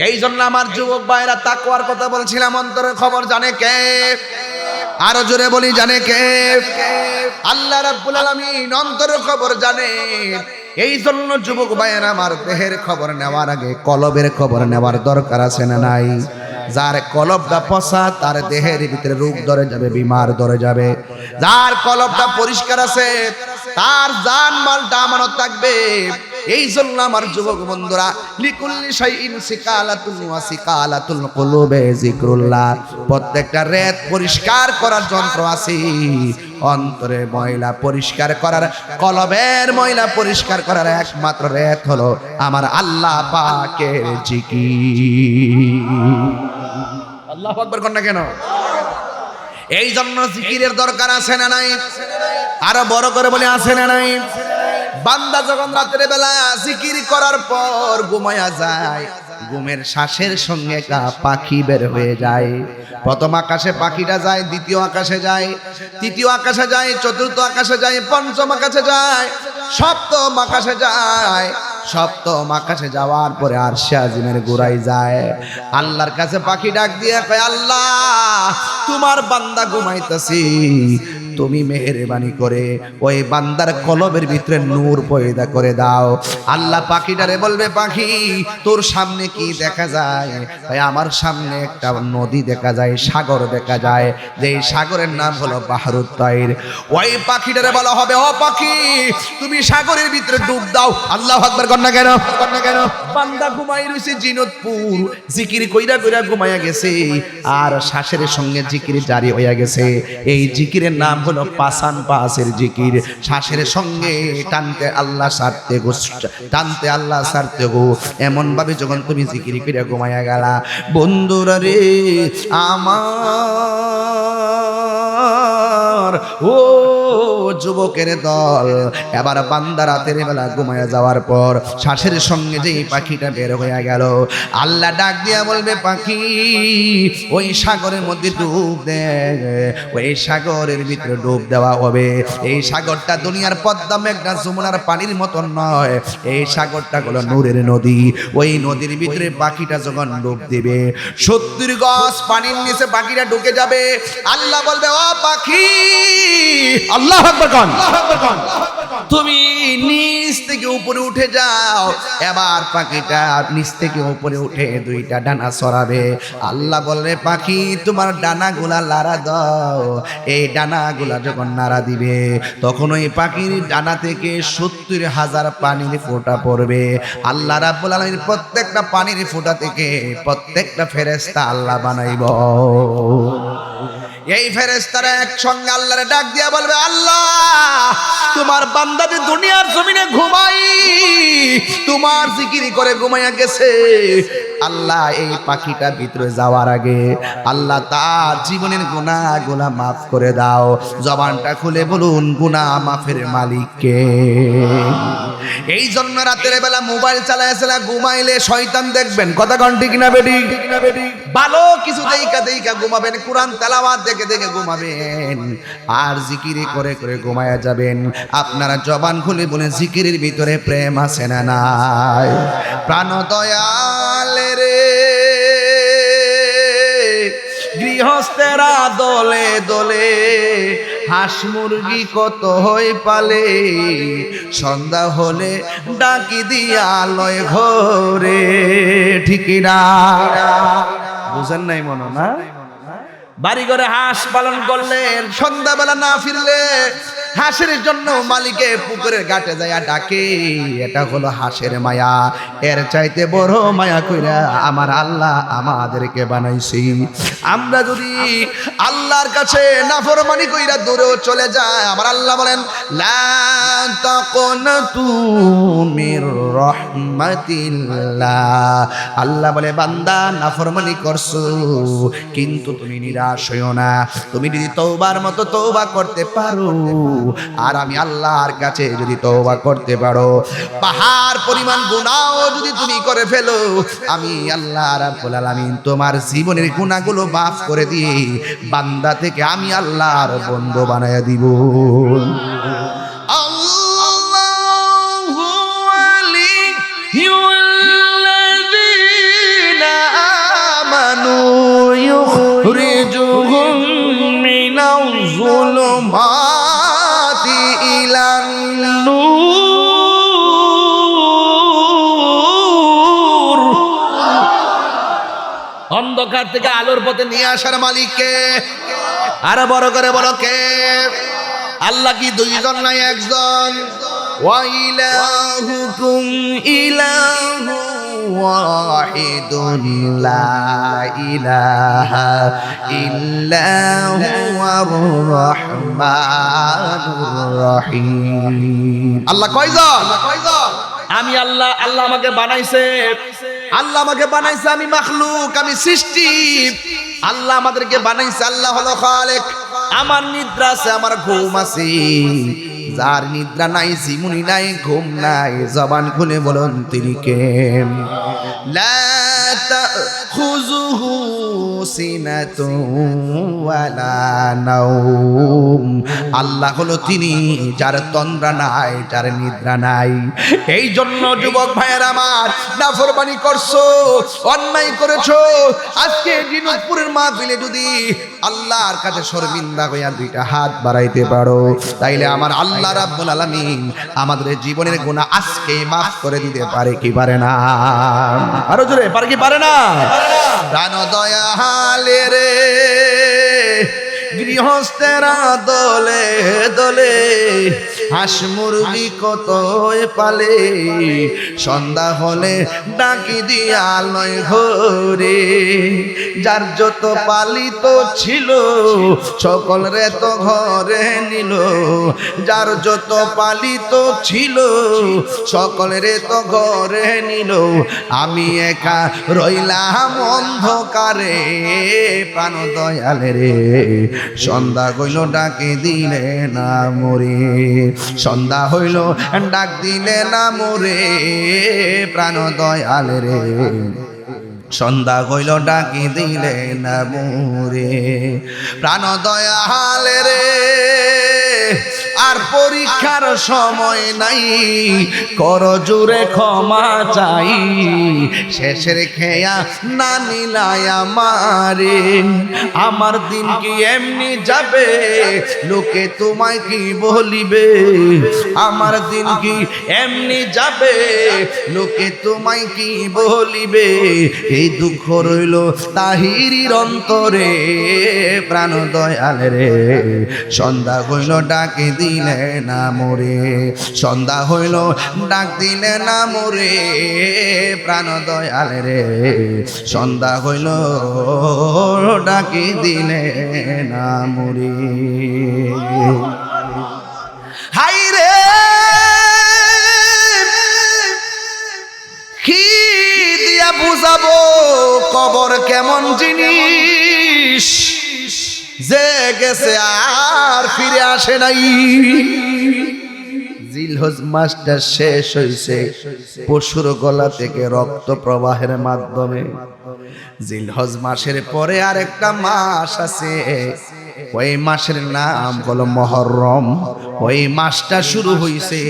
এই জন্য আমার যুবক ভাইরা তাকওয়ার কথা বলছিলাম, অন্তরের খবর জানে কে? আরো জোরে বলি জানে কে? আল্লাহ রাব্বুল আলামিন অন্তরের খবর জানে। এই জন্য যুবক ভাইয়েরা আমার দেহের খবর নেওয়ার আগে কলবের খবর নেওয়ার দরকার আছে না নাই? যার কলবটা পচা তার দেহের ভিতরে রোগ ধরে যাবে, বিমার ধরে যাবে। যার কলবটা পরিষ্কার আছে তার জান মালটা আমানত থাকবে। এই জন্য আমার যুবক বন্ধুরা লিকুল্লি শাইইন সিকালাতুন ওয়া সিকালাতুল কুলুবে যিকরুল্লাহ, প্রত্যেকটা রেত পরিষ্কার করার যন্ত্র আছে। অন্তরের ময়লা পরিষ্কার করার, কলবের ময়লা পরিষ্কার করার একমাত্র রেত হলো আমার আল্লাহ পাকের জিকির। আল্লাহু আকবার কোন না কেন? এই জন্য জিকিরের দরকার আছে না নাই? আরো বড় করে বলে আছে না নাই? বান্দা যখন রাতের বেলা জিকির করার পর ঘুমায়া যায়, ঘুমের শ্বাসের সঙ্গে একটা পাখি বের হয়ে যায়। প্রথম আকাশে পাখিটা যায়, দ্বিতীয় আকাশে যায়, তৃতীয় আকাশে যায়, চতুর্থ আকাশে যায়, পঞ্চম আকাশে যায়, সপ্তম আকাশে যায়। সপ্তম আকাশে যাওয়ার পরে আরশে আজিমের গোড়ায় যায়। আল্লাহর কাছে পাখি ডাক দিয়ে কয়, আল্লাহ তোমার বান্দা ঘুমাইতেছি, তুমি মেহেরবানি করে ওই বান্দার কলবের ভিতরে নূর পয়দা করে দাও। আল্লাহ পাখিটারে বলবে, পাখি তোর সামনে কি দেখা যায়? ভাই আমার সামনে একটা নদী দেখা যায়, সাগর দেখা যায়, যে সাগরের নাম হলো বাহরুত তাইর। ওই পাখিটারে বলা হবে, ও পাখি তুমি সাগরের ভিতরে ডুব দাও। আল্লাহু আকবার কন্যা কেন? বান্দা ঘুমাই রইছে জিনতপুর, জিকির কইরা কইরা ঘুমাইয়া গেছে, আর শ্বাসের সঙ্গে জিকির জারি হইয়া গেছে। এই জিকিরের নাম হলো পাসান পাসের জিকির। শ্বাসের সঙ্গে টানতে আল্লাহ সারতে গো, টানতে আল্লাহ সারতে গো। এমন ভাবে যখন তুমি জিকির কইরা ঘুমাইয়া গেলা, বন্ধুরা রে আমার, ও যুবকের দল, এবার বান্দা রাতের বেলা ঘুমায়া যাওয়ার পর শ্বাসের সঙ্গে যেই পাখিটা বের হয়ে গেল, আল্লাহ ডাক দিয়া বলবে, পাখি ওই সাগরের মধ্যে ডুব দে। ওই সাগরের ভিতরে ডুব দেওয়া হবে। এই সাগরটা দুনিয়ার পদ্মা মেঘনা যমুনার পানির মতন নয়, এই সাগরটা হলো নূরের নদী। ওই নদীর ভিতরে পাখিটা যখন ডুব দিবে, 70 গজ পানির নিচে পাখিটা ঢুকে যাবে। আল্লাহ বলবে, ও পাখি, আল্লাহু আকবার কোন, তুমি নিচ থেকে উপরে উঠে যাও। এবার পাখিটা নিচ থেকে উপরে উঠে দুইটা ডানা ছড়াবে। আল্লাহ বলবে, পাখি তোমার ডানাগুলা লাড়া দাও। এই ডানাগুলা যখন নাড়া দিবে, তখন ওই পাখির ডানা থেকে 70,000 পানির ফোঁটা পড়বে। আল্লাহ রাব্বুল আলামিন প্রত্যেকটা পানির ফোঁটা থেকে প্রত্যেকটা ফেরেশতা আল্লাহ বানাইব। এই ফেরেশতারা একসঙ্গে আল্লাহরে ডাক দিয়া বলবে, আল্লাহ তোমার বান্দা যে দুনিয়ার জমিনে ঘুমাই তোমার জিকির করে ঘুমাইয়া গেছে, আল্লাহ এই পাখিটা ভিতরে যাওয়ার আগে আল্লাহ তার জীবনের গুনাহগুলো মাফ করে দাও। জবানটা খুলে বলুন, গুনাহ মাফের মালিক কে? এই জন্য রাতের বেলা মোবাইল চালায় ঘুমাইলে শয়তান দেখবেন, কথা কোন ঠিক না বেডি? ভালো কিছু দেইকা ঘুমাবেন, কোরআন তেলাওয়াত দেখে দেখে ঘুমাবেন, আর জিকিরি করে করে ঘুমায়া যাবেন। আপনারা জবান খুলে বলেন, জিকিরের ভিতরে প্রেম আছে না নাই? প্রাণ দয়াল রে গৃহস্থেরা দলে দলে, হাঁস মুরগি কত হই পালে, সন্ধ্যা হলে ডাকি দিয়া লয় ঘরে। ঠিক না? বুঝেন নাই মনে না? বাড়ি ঘরে হাঁস পালন করলেন, সন্ধ্যাবেলা না ফিরলে হাঁসের জন্য মালিকে পুকুরের ঘাটে যায় ডাকে। এটা হলো হাঁসের মায়া। এর চাইতে বড় মায়া কইরা আমার আল্লাহ আমাদেরকে বানাইছি। আমরা যদি আল্লাহর কাছে নাফরমানি কইরা দূরেও চলে যায়, আমার আল্লাহ বলেন, লা তাকুনাতু মির রাহমাতিল্লাহ। আল্লাহ বলে, বান্দা নাফরমানি করছো কিন্তু তুমি নিরাশ হইও না। তুমি যদি তওবার মতো তওবা করতে পারো, আর আমি আল্লাহর কাছে যদি তওবা করতে পারো, পাহাড় পরিমাণ গুনাহ যদি তুমি করে ফেলো, আমি আল্লাহ রাব্বুল আলামিন তোমার জীবনের গুনাহগুলো মাফ করে দিয়ে বান্দা থেকে আমি আল্লাহর বন্ধু বানায়া দিব। অন্ধকার থেকে আলোর পথে নিয়ে আসার মালিককে আরো বড় করে বলো কে? আল্লাহ কি দুইজন নাই একজন? ওয়া ইলাহুকুম ইলাহু ওয়াহিদুন লা ইলাহা ইল্লা হুয়ার রহমানুর রহিম। আল্লাহ কয়জন? আমি আল্লাহ, আল্লাহ আমাকে বানাইছে, আল্লাহ আমাকে বানাইছে, আমি মাখলুক, আমি সৃষ্টি। আল্লাহ আমাদেরকে বানাইছে, আল্লাহ হলো খালেক। আমার নিদ্রা আছে, আমার ঘুম আছে। যার নিদ্রা নাই, জীবনী নাই, ঘুম নাই, জবান খুলে বলুন তিনি কে? লা তাখুযুহু সিনাতুন ওয়ালা নাওম। আল্লাহ হলো তিনি যার তন্দ্রা নাই, যার নিদ্রা নাই। এই জন্য যুবক ভাইয়ের আমার, নাফরমানি করছো, অন্যায় করেছো, আজকে দিনাজপুরের মাহফিলে যদি আল্লাহর কাছে শর্মিন্দা হইয়া দুইটা হাত বাড়াইতে পারো, তাইলে আমার আল্লাহ রাব্বুল আলামিন আমাদের জীবনের গুনাহ আজকে মাফ করে দিতে পারে কি পারে না? আরো জোরে পারে কি পারে না? প্রাণ দয়ালে রে গৃহস্থেরা দলে দলে, হাঁস মুরগি কতই পালে, সন্ধ্যা হলে ডাকি দিয়া লয় ঘরে। যার যত পালিত ছিল সকল রে তো ঘরে নিল, যার যত পালিত ছিল সকল রে তো ঘরে নিল। আমি একা রইলাম অন্ধকারে, প্রাণ দয়ালে রে সন্ধ্যা হইল ডাকে দিলে না মরে, সন্ধ্যা হইল ডাক দিলে না মরে, প্রাণ দয়ালে রে সন্ধ্যা হইল ডাকি দিলে না মরে। প্রাণ দয়ালে রে আর পরীক্ষার সময় নাই, কর জুড়ে ক্ষমা চাই, শেষের খেয়া না নিলাই আমারে। আমার দিন কি এমনি যাবে, লোকে তোমায় কি বলিবে? আমার দিন কি এমনি যাবে, লোকে তোমায় কি বলিবে? এই দুঃখ রইল তাহিরির অন্তরে, প্রাণ দয়ালে রে সন্ধ্যা হইল ডাকে দিলে না মরে, সন্ধ্যা হইল ডাক দিলে না মরে, প্রাণ দয়ালে রে সন্ধ্যা হইল ডাকে দিলে না মরে। হাই রে কি দিয়া বুঝাবো কবর কেমন জিনিস, যে গেছে আর ফিরে আসে নাই। জিলহজ মাসটা শেষ হইছে পশুর গলা থেকে রক্ত প্রবাহের মাধ্যমে। জিলহজ মাসের পরে আরেকটা মাস আছে, ওই মাসের নাম হলো মুহররম। ওই মাসটা শুরু হইছে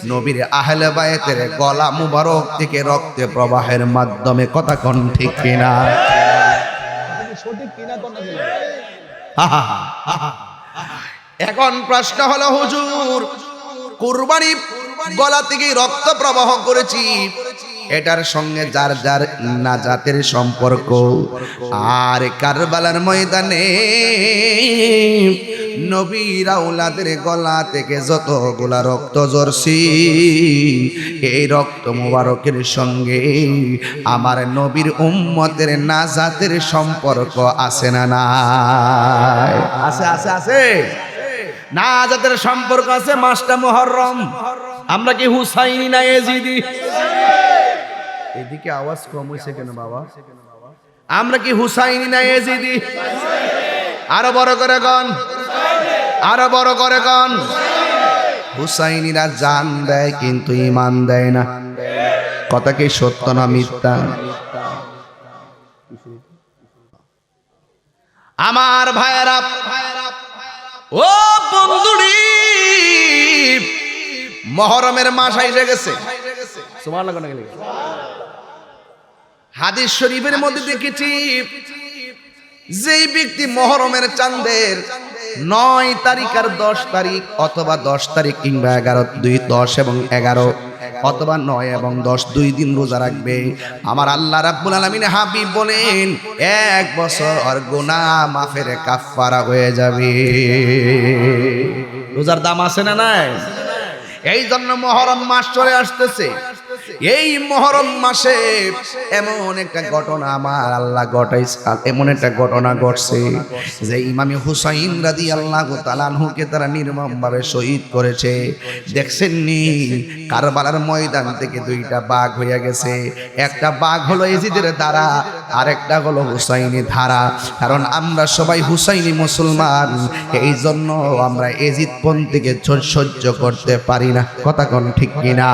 নবীর আহলে বায়তের গলা মুবারক থেকে রক্ত প্রবাহের মাধ্যমে। কথা কোন ঠিক কিনা? এখন প্রশ্ন হলো, হুজুর কুরবানি গলা থেকে রক্ত প্রবাহ করেছি, এটার সঙ্গে যার যার নাজাতের সম্পর্ক, আর কারবালার ময়দানে নবীর আওলাদের গলা থেকে যতগুলা রক্ত ঝরছি, এই রক্ত মুবারকের সঙ্গে আমার নবীর উম্মতের নাজাতের সম্পর্ক আছে না নাই? আছে আছে আছে, নাজাতের সম্পর্ক আছে। মাসটা মুহররম। আমরা কি হুসাইনি না এজিদি? এদিকে আওয়াজ কম হইছে কেন বাবা? আমরা কি হুসাইনি না এজিদি? আরো বড় করে গান, আরো বড় করে গান। হুসাইনিরা জান দেয় কিন্তু ঈমান দেয় না। কথা কি সত্য না মিথ্যা? আমার ভাইয়েরা, ও বন্ধুরি, মুহররমের মাস এসে গেছে। সুবহানাল্লাহ। হাদিস শরীফের মধ্যে দেখেছি, যেই ব্যক্তি মুহররমের চাঁদের 9 তারিখ আর 10 তারিখ, অথবা 10 তারিখ কিংবা 11, 10 এবং 11, অথবা 9 এবং 10, 2 দিন রোজা রাখবে, আমার আল্লাহ রাব্বুল আলামিন হাবিব বলেন 1 বছর গুনাহ মাফের কাফারা হয়ে যাবে। রোজার দাম আছে না নাই? এই জন্য মুহররম মাস চলে আসতেছে। এই মুহররম মাসে এমন একটা ঘটনা আমার আল্লাহ ঘটাইছে, এমন একটা ঘটনা ঘটছে যে ইমামে হুসাইন রাদিয়াল্লাহু তাআলা আনহুকে তারা নির্মমভাবে শহীদ করেছে। দেখছেন নি, কারবালার ময়দান থেকে 2টা বাঘ হয়ে গেছে। একটা বাঘ হলো এজিদের দ্বারা, আরেকটা হলো হুসাইনি ধারা। কারণ আমরা সবাই হুসাইনি মুসলমান, এই জন্য আমরা এজিদপন্থীকে সহ্য করতে পারি না। কথা কোন ঠিক কিনা?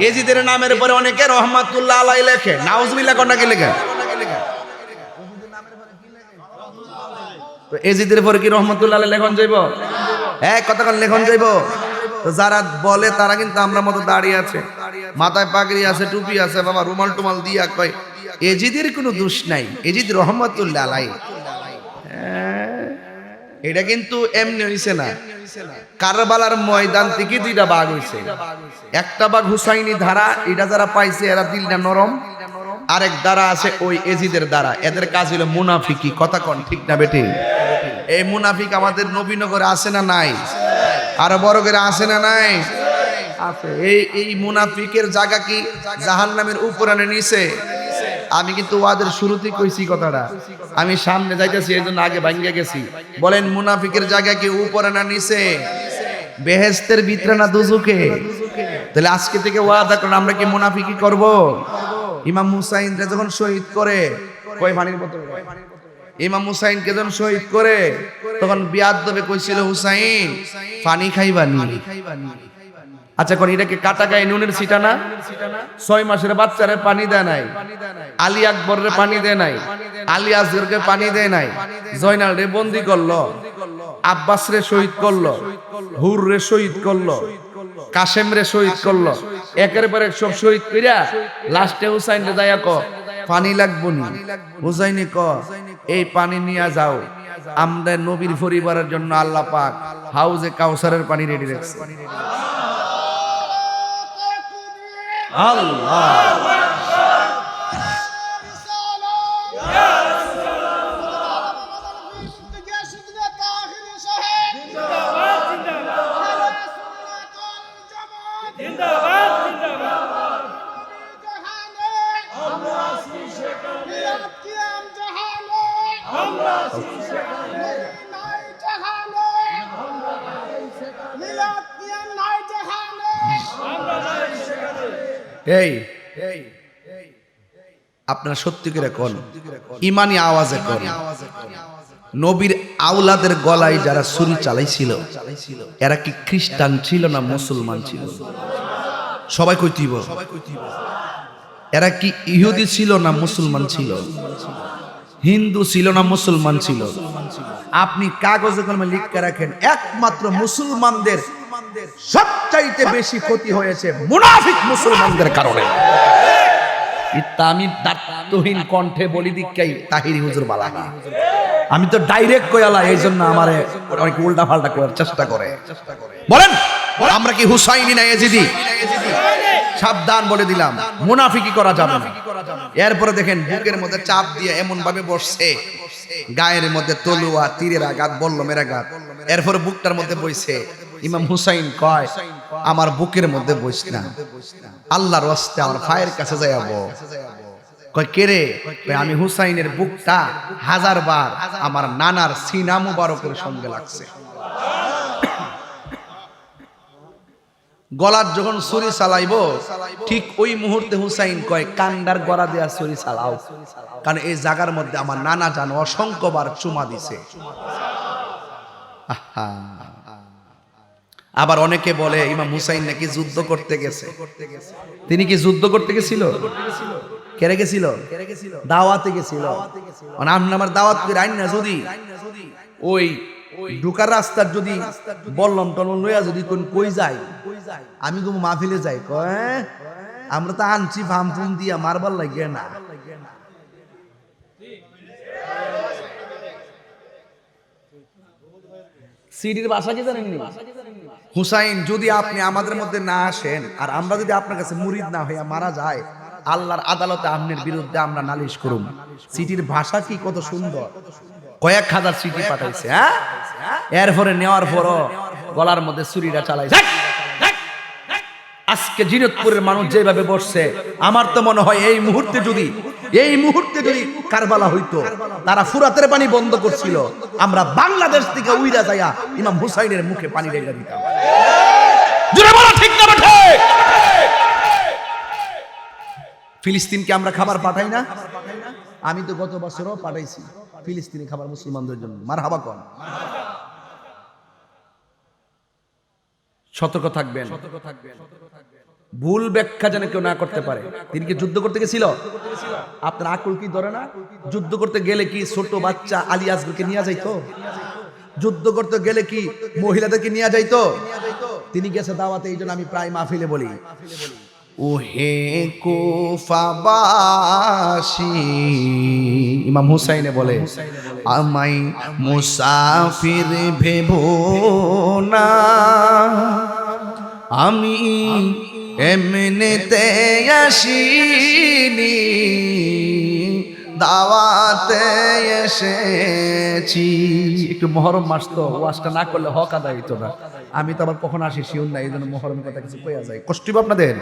এজিদের নামের পরে অনেকে রহমাতুল্লাহ আলাইহি লেখে, নাউজুবিল্লাহ কোনটা কি লেখে? তো এজিদের পরে কি রহমাতুল্লাহ আলাইহি লেখন যাইব? কথা কোন লেখন যাইব? তো যারা বলে তারা কিন্তু আমরা মতো দাঁড়িয়ে আছে, মাথায় পাগড়ি আছে, টুপি আছে, বাবা রুমাল টুমাল দিয়া কয় এজিদের কোনো দোষ নাই, এজিদ রহমাতুল্লাহ আলাইহি। এটা কিন্তু এমনি হইছে না, কারবালার ময়দান থেকে দুইটা বাঘ হইছে। একটা বাঘ হুসাইনি ধারা, এটা যারা পাইছে এরা দিলটা নরম। আরেক দ্বারা আছে ওই এজিদের দ্বারা, এদের কাজ হলো মুনাফিকি। কথা কোন ঠিক না বেটি? এই মুনাফিক আমাদের নবীনগরে আছে না নাই? আর বড় করে আছে না নাই? আছে। এই মুনাফিকের জায়গা কি জাহান্নামের উপরে নিচে? আমি কিন্তু ওয়াদের শুরুতেই কইছি কথাটা, আমি সামনে যাইতেছি এই জন্য আগে ভাঙ্গে গেছি। বলেন মুনাফিকের জায়গা কি উপরে না নিচে? বেহেশতের ভিতরে না দুজকে? তাহলে আজকে থেকে ওয়াদা করেন আমরা কি মুনাফিকি করব? ইমাম হুসাইন রে যখন শহীদ করে, কয় পানির বোতল, ইমাম হুসাইনকে যখন শহীদ করে তখন বিয়াদবে কইছিল হুসাইন পানি খাইবানি। আচ্ছা কোন এটাকে কাটা গায়ে নুনের ছিটা না? 6 মাসের বাচ্চারে পানি দেয় নাই, আলী আকবরের পানি দেয় নাই, আলী আসগরকে পানি দেয় নাই, জয়নাল রে বন্দি করলো, আব্বাস রে শহীদ করলো, হুর রে শহীদ করলো, কাশেম রে শহীদ করলো, একের পর এক সব শহীদ কইরা লাস্টে হুসাইন রে যাইয়া ক পানি লাগবো নি। হুসাইনি ক এই পানি নিয়ে যাও, আমরা নবীর পরিবারের জন্য আল্লাহ পাক হাউজে কাউসারের পানি রেডি রাখছে। আল্লাহ এই আপনারা সত্যি করে কোন ইমানি আওয়াজে কোন নবীর আওলাদের গলায় যারা ছুরি চালাইছিল এরা কি খ্রিস্টান ছিল না মুসলমান ছিল? সবাই কইতিব। এরা কি ইহুদি ছিল না মুসলমান ছিল? হিন্দু ছিল না মুসলমান ছিল? আপনি কাগজে কলমে লিখে রাখেন, একমাত্র মুসলমানদের সবচাইতে বেশি ক্ষতি হয়েছে মুনাফিক মুসলমানদের কারণে। আমি দায়িত্বহীন কণ্ঠে বলি দিকাই তাহিরি হুজুর বালাগা, আমি তো ডাইরেক্ট কয়ালা, এই জন্য আমারে অনেক উল্টা পাল্টা করার চেষ্টা করে। বলেন আমরা কি হুসাইনি না এজিদি? সাবধান বলে দিলাম, মুনাফিকি করা যাবে না। এরপরে দেখেন বুকের মধ্যে চাপ দিয়ে এমন ভাবে বসছে, গায়ের মধ্যে তলুয়া, তীরের আঘাত, বল্লমের আঘাত, এরপরে বুকটার মধ্যে বইছে। ইমাম হুসাইন কয় আমার বুকের মধ্যে বইস না, আল্লাহর ওয়াস্তে আমার পায়ের কাছে যাইব। কয় কে রে? আমি হুসাইনের বুকটা 1000 বার আমার নানার সিনা মুবারকের সঙ্গে লাগছে। গলার যখন ছুরি চালাইবো ঠিক ওই মুহূর্তে হুসাইন কয় কান্ডার গড়া দেয়া ছুরি চালাও, কারণ এই জায়গার মধ্যে আমার নানা জান অসংখ্যবার চুমা দিছে। আবার অনেকে বলে ইমাম হুসাইন নাকি যুদ্ধ করতে গেছে। তিনি কি যুদ্ধ করতে গেছিল? কেরে গেছিল? দাওয়াতে গেছিল। আমার দাওয়াত করে আইন না, যদি ওই ঢুকার রাস্তার যদি বললাম টলম লইয়া যদি কোন কই যায়, আমি তো মাহফিলে যাই, কয় আমরা তো আনছি ফাম ফুম দিয়া মারবার লাগিয়ে না। সিডির ভাষা কি জানেননি? হুসাইন যদি আপনি আমাদের মধ্যে না আসেন আর আমরা যদি আপনার কাছে মুরিদ না হইয়া মারা যায়, আল্লাহর আদালতে আপনার বিরুদ্ধে আমরা নালিশ করুম। সিটির ভাষা কি কত সুন্দর, কয়েক হাজার সিটি পাঠাইছে। হ্যাঁ, এরপরে নেওয়ার পরও গলার মধ্যে ছুরিটা চালাইছে। আজকে জিনতপুরের মানুষ যেভাবে বসছে, আমার তো মনে হয় এই মুহূর্তে যদি কারবালা হইতো, তারা ফুরাতের পানি বন্ধ করছিল, আমরা বাংলাদেশ থেকে উইরা যাইয়া ইমাম হুসাইনের মুখে পানি ঢেলে দিতাম। জোরে বলো ঠিক না ঠিক? ফিলিস্তিনকে আমরা খাবার পাঠাই না? আমি তো গত বছরও পাঠাইছি ফিলিস্তিনি খাবার মুসলমানদের জন্য। মারহাবা কোন। সতর্ক থাকবেন, ভুল ব্যাখ্যা যেন কেউ না করতে পারে। তিনি কি যুদ্ধ করতে গেছিল? আপনার আকল কি ধরে না? যুদ্ধ করতে গেলে কি ছোট বাচ্চা আলী আসগরকে নিয়ে যাইতো? যুদ্ধ করতে গেলে কি মহিলাদেরকে নিয়ে যাইতো? তিনি গেছে দাওয়াতে। এই জন্য আমি প্রায় মাহফিলে বলি, ওহে কুফাবাসী, ইমাম হুসাইনে বলে, আমাই মুসাফির ভেবো না, আমি এমনিতে আসিনি, দাওয়াতে এসেছি। একটু মহরম মাস তো, ওয়াজটা না করলে হক আদায় হইতো না। আমি তো আবার কখন আসি শিউর না, এই জন্য মহরমের কথা কিছু কইয়া যায়, কষ্ট হবে আপনাদের।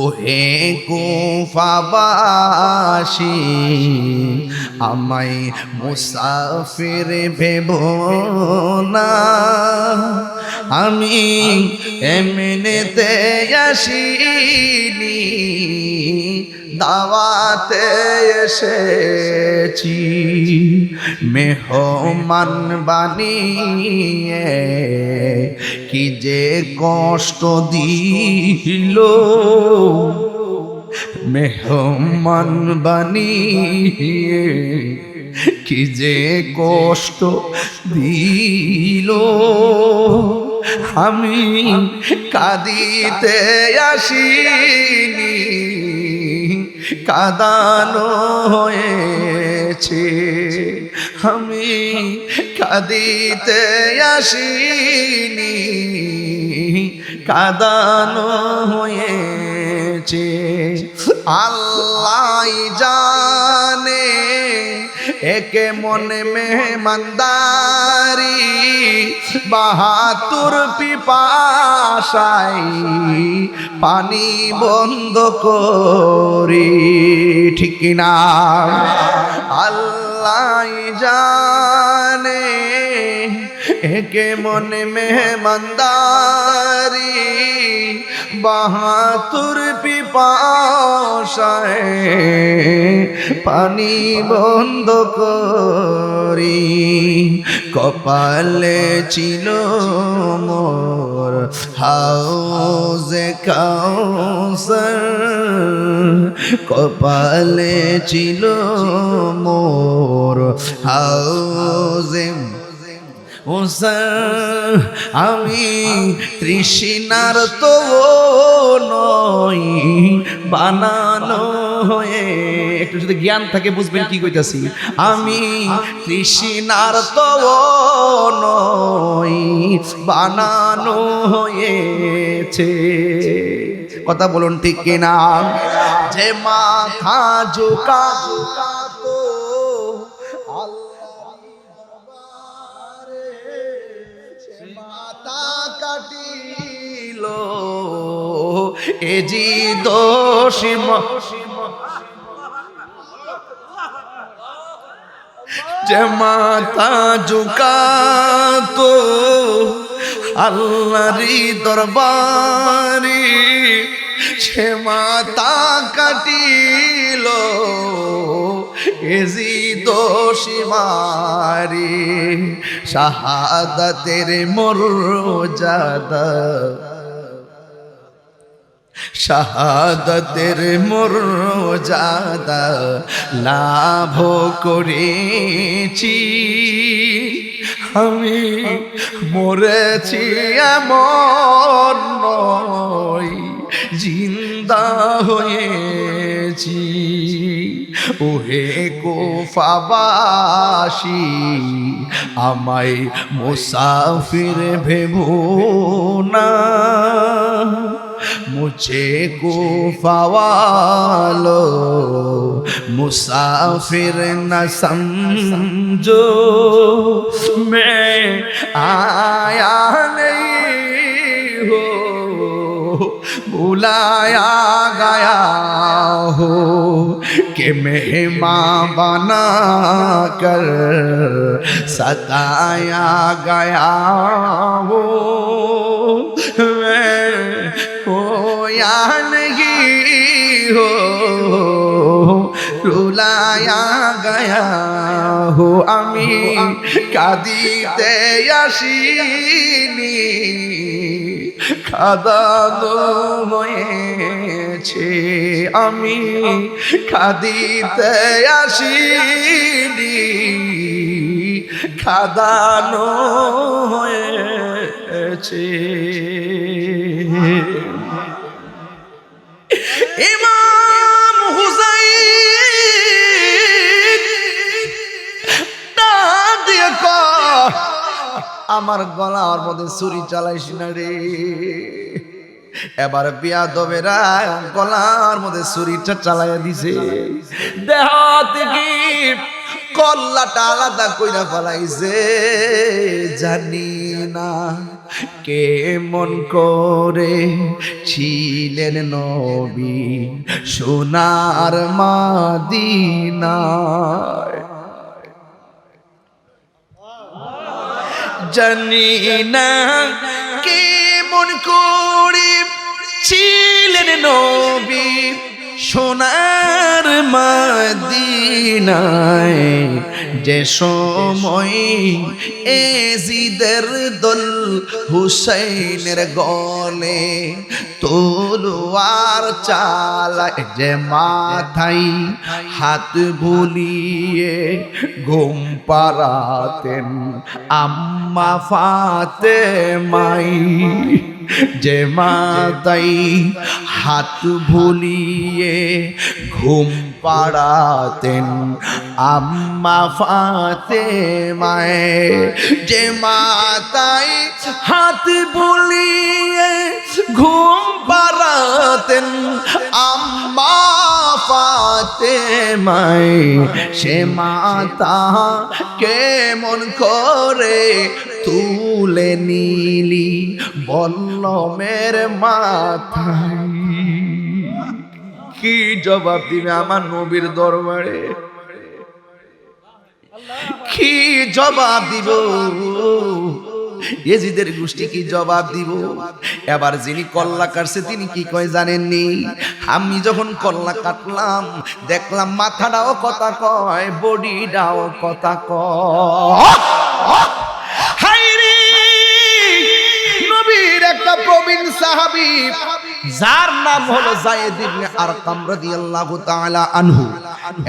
ওহে কুফাবাসী, আমায় মুসাফির ভেবো না, আমি এমনিতে আসিনি, দাওয়াতে এসেছি। মেহমান বানিয়ে কি যে কষ্ট দিল, মেহমান বানিয়ে কি যে কষ্ট দিল, আমি কাঁদিতে আসিনি, কাঁদানো হয়েছে। আমি কাঁদিতে আসিনি, কাঁদানো হয়েছে। আল্লাহ জানে একে মনে মেহমানদারি, ৭২ পিপাসায় পানি বন্ধ করি, ঠিক না? আল্লাহ জানে একে মনে মেহমানদারি, ৭২ পিপাসায় পানি বন্ধ করি। কপালে ছিল মোর হাউজে কাউসার, কপালে ছিল মোর হাউজে ওসার। আমি তৃষ্ণার তো নই, বানানো হয়ে, একটু যদি জ্ঞান থাকে বুঝবেন কি কইতাছি। আমি তৃষ্ণার তো নই, বানানো হয়েছে। কথা বলুন ঠিক কিনা? যে মাথা ঝুঁকা কাটিল, এ জি দোষী যে মাথা ঝুঁকাতো আল্লাহরি দরবারে, সে মাথা কাটিল, এ জি দোষী মারি। শাহাদাতের মর্যাদা, শাহাদাতের মর্যাদা লাভ করেছি। আমি মরেছি এমন নয়, জিন্দা হয়েছি। ওহে কুফাবাসী, আমায় মুসাফির ভেবো না, मुझे कुफा वालों मुसाफिर न समझो, मैं आया नहीं हो, बुलाया गया हो, कि मेहमान बना कर सताया गया हो। या नहीं हो, रुला রুলায়া গায়া হো আমি কাঁদিতে আসিনি, কাঁদানো হয়েছে আমি কাঁদিতে আসিনি, কাঁদানো হয়েছে। ইমাম হুসাইন ডাক দিয়ে কয়, আমার গলার মধ্যে ছুরি চালাইস না রে। এবার বিয়াদবেরা গলার মধ্যে ছুরিটা চালাইয়া দিছে, দেহ থেকে কল্লাটা আলাদা কইরা ফেলাইছে। জানি না কেমন করে ছিলেন নবী সোনার মদিনায়, জানি না কেমন করে ছিলেন নবী সোনার মদিনায়, যে সময় এজিদের দল হুসাইনের গলে তলোয়ার চালায়, যে মাথায় হাত বুলিয়ে ঘুম পাড়াতেন আম্মা ফাতেমাই, যে মাথায় হাত ভুলিয়ে ঘুম পাড়াতেন আম্মা ফাতেমায়, যে মাথায় হাত ভুলিয়ে ঘুম পাড়াতেন আম্মা ফাতেমায়, সে মাতা কেমন করে তুলে নিলি বল্লমের মাথায়। কি জবাব দিবে আমার নবীর দরবারে, কি জবাব দিব? এজিদের গোষ্ঠী কি জবাব দিব? এবার যিনি কল্লা কাটছে তিনি কি কয় জানেননি? আমি যখন কল্লা কাটলাম দেখলাম মাথাটাও কথা কয়, বডিটাও কথা কয়। একটা প্রবীণ সাহাবী যার নাম হলো যায়েদ ইবনে আরকাম রাদিয়াল্লাহু তাআলা আনহু।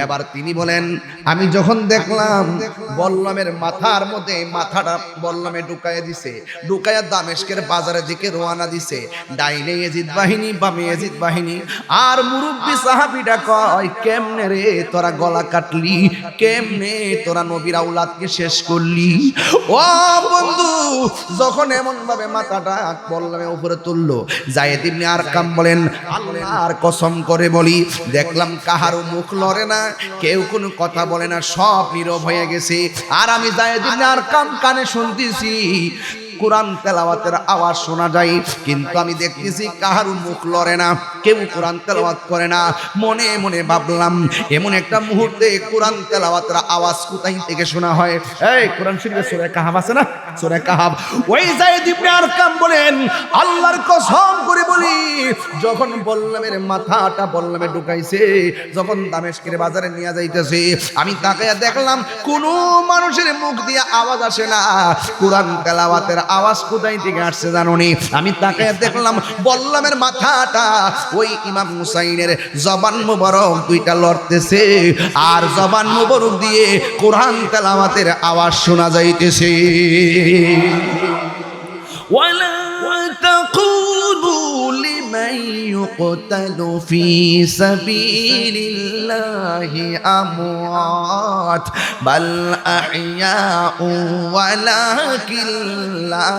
এবার তিনি বলেন, আমি যখন দেখলাম বল্লমের মাথার মধ্যে মাথাটা বল্লমে ঢুকাইয়া দিছে, ঢুকাইয়া দামেস্কের বাজারের দিকে রওনা দিছে, ডাইনে ইয়াজিদ বাহিনী বামে ইয়াজিদ বাহিনী। আর মুরব্বী সাহাবীটা কয়, কেমনে রে তোরা গলা কাটলি, কেমনে তোরা নবীর আওলাদকে শেষ করলি? ও বন্ধু, যখন এমন ভাবে মাথাটা বল্লমে উপরে তুললো, যায়েদ ইবনে আরকাম বলেন, আল্লাহর কসম করে বলি দেখলাম কাহারও মুখ লড়ে না, কেউ কোনো কথা বলে না, সব নীরব হয়ে গেছে। আর আমি যায়েদ ইবনে আরকাম কানে শুনতেছি কোরআন তেলাওয়াতের আওয়াজ শোনা যায়, কিন্তু আমি দেখতেছি কাহারও মুখ লড়ে না, কেউ কোরআন তেলাওয়াত করে না। মনে মনে ভাবলাম এমন একটা মুহূর্তে কোরআন তেলাওয়াতের আওয়াজ কোথায় থেকে শোনা হয়? এই কোরআন শরীফে সূরা কাহাফ আছে না, সূরা কাহাফ। ওই যায়েদ ইবনে আরকাম বলেন, আল্লাহর কসম করে বলি যখন বল্লমের মাথাটা বল্লমে ঢুকাইছে, যখন দামেস্কের বাজারে নিয়ে যাইতেছে, আমি তাকায়া দেখলাম কোনো মানুষের মুখ দিয়ে আওয়াজ আসে না, কোরআন তেলাওয়াতের আওয়াজ কোথায় থেকে আসছে জানোনি? আমি তাকায়া দেখলাম বল্লমের মাথাটা ওই ইমাম হুসাইনের জবান মুবারক দুইটা লড়তেছে, আর জবান মুবারক দিয়ে কোরআন তেলাওয়াতের আওয়াজ শোনা যাইতেছে। ওয়ালা তাকুলু লিমান ইউকতালু ফি সাবিলিল্লাহি আমওয়াত বাল আহইয়াউ ওয়ালাকিন লা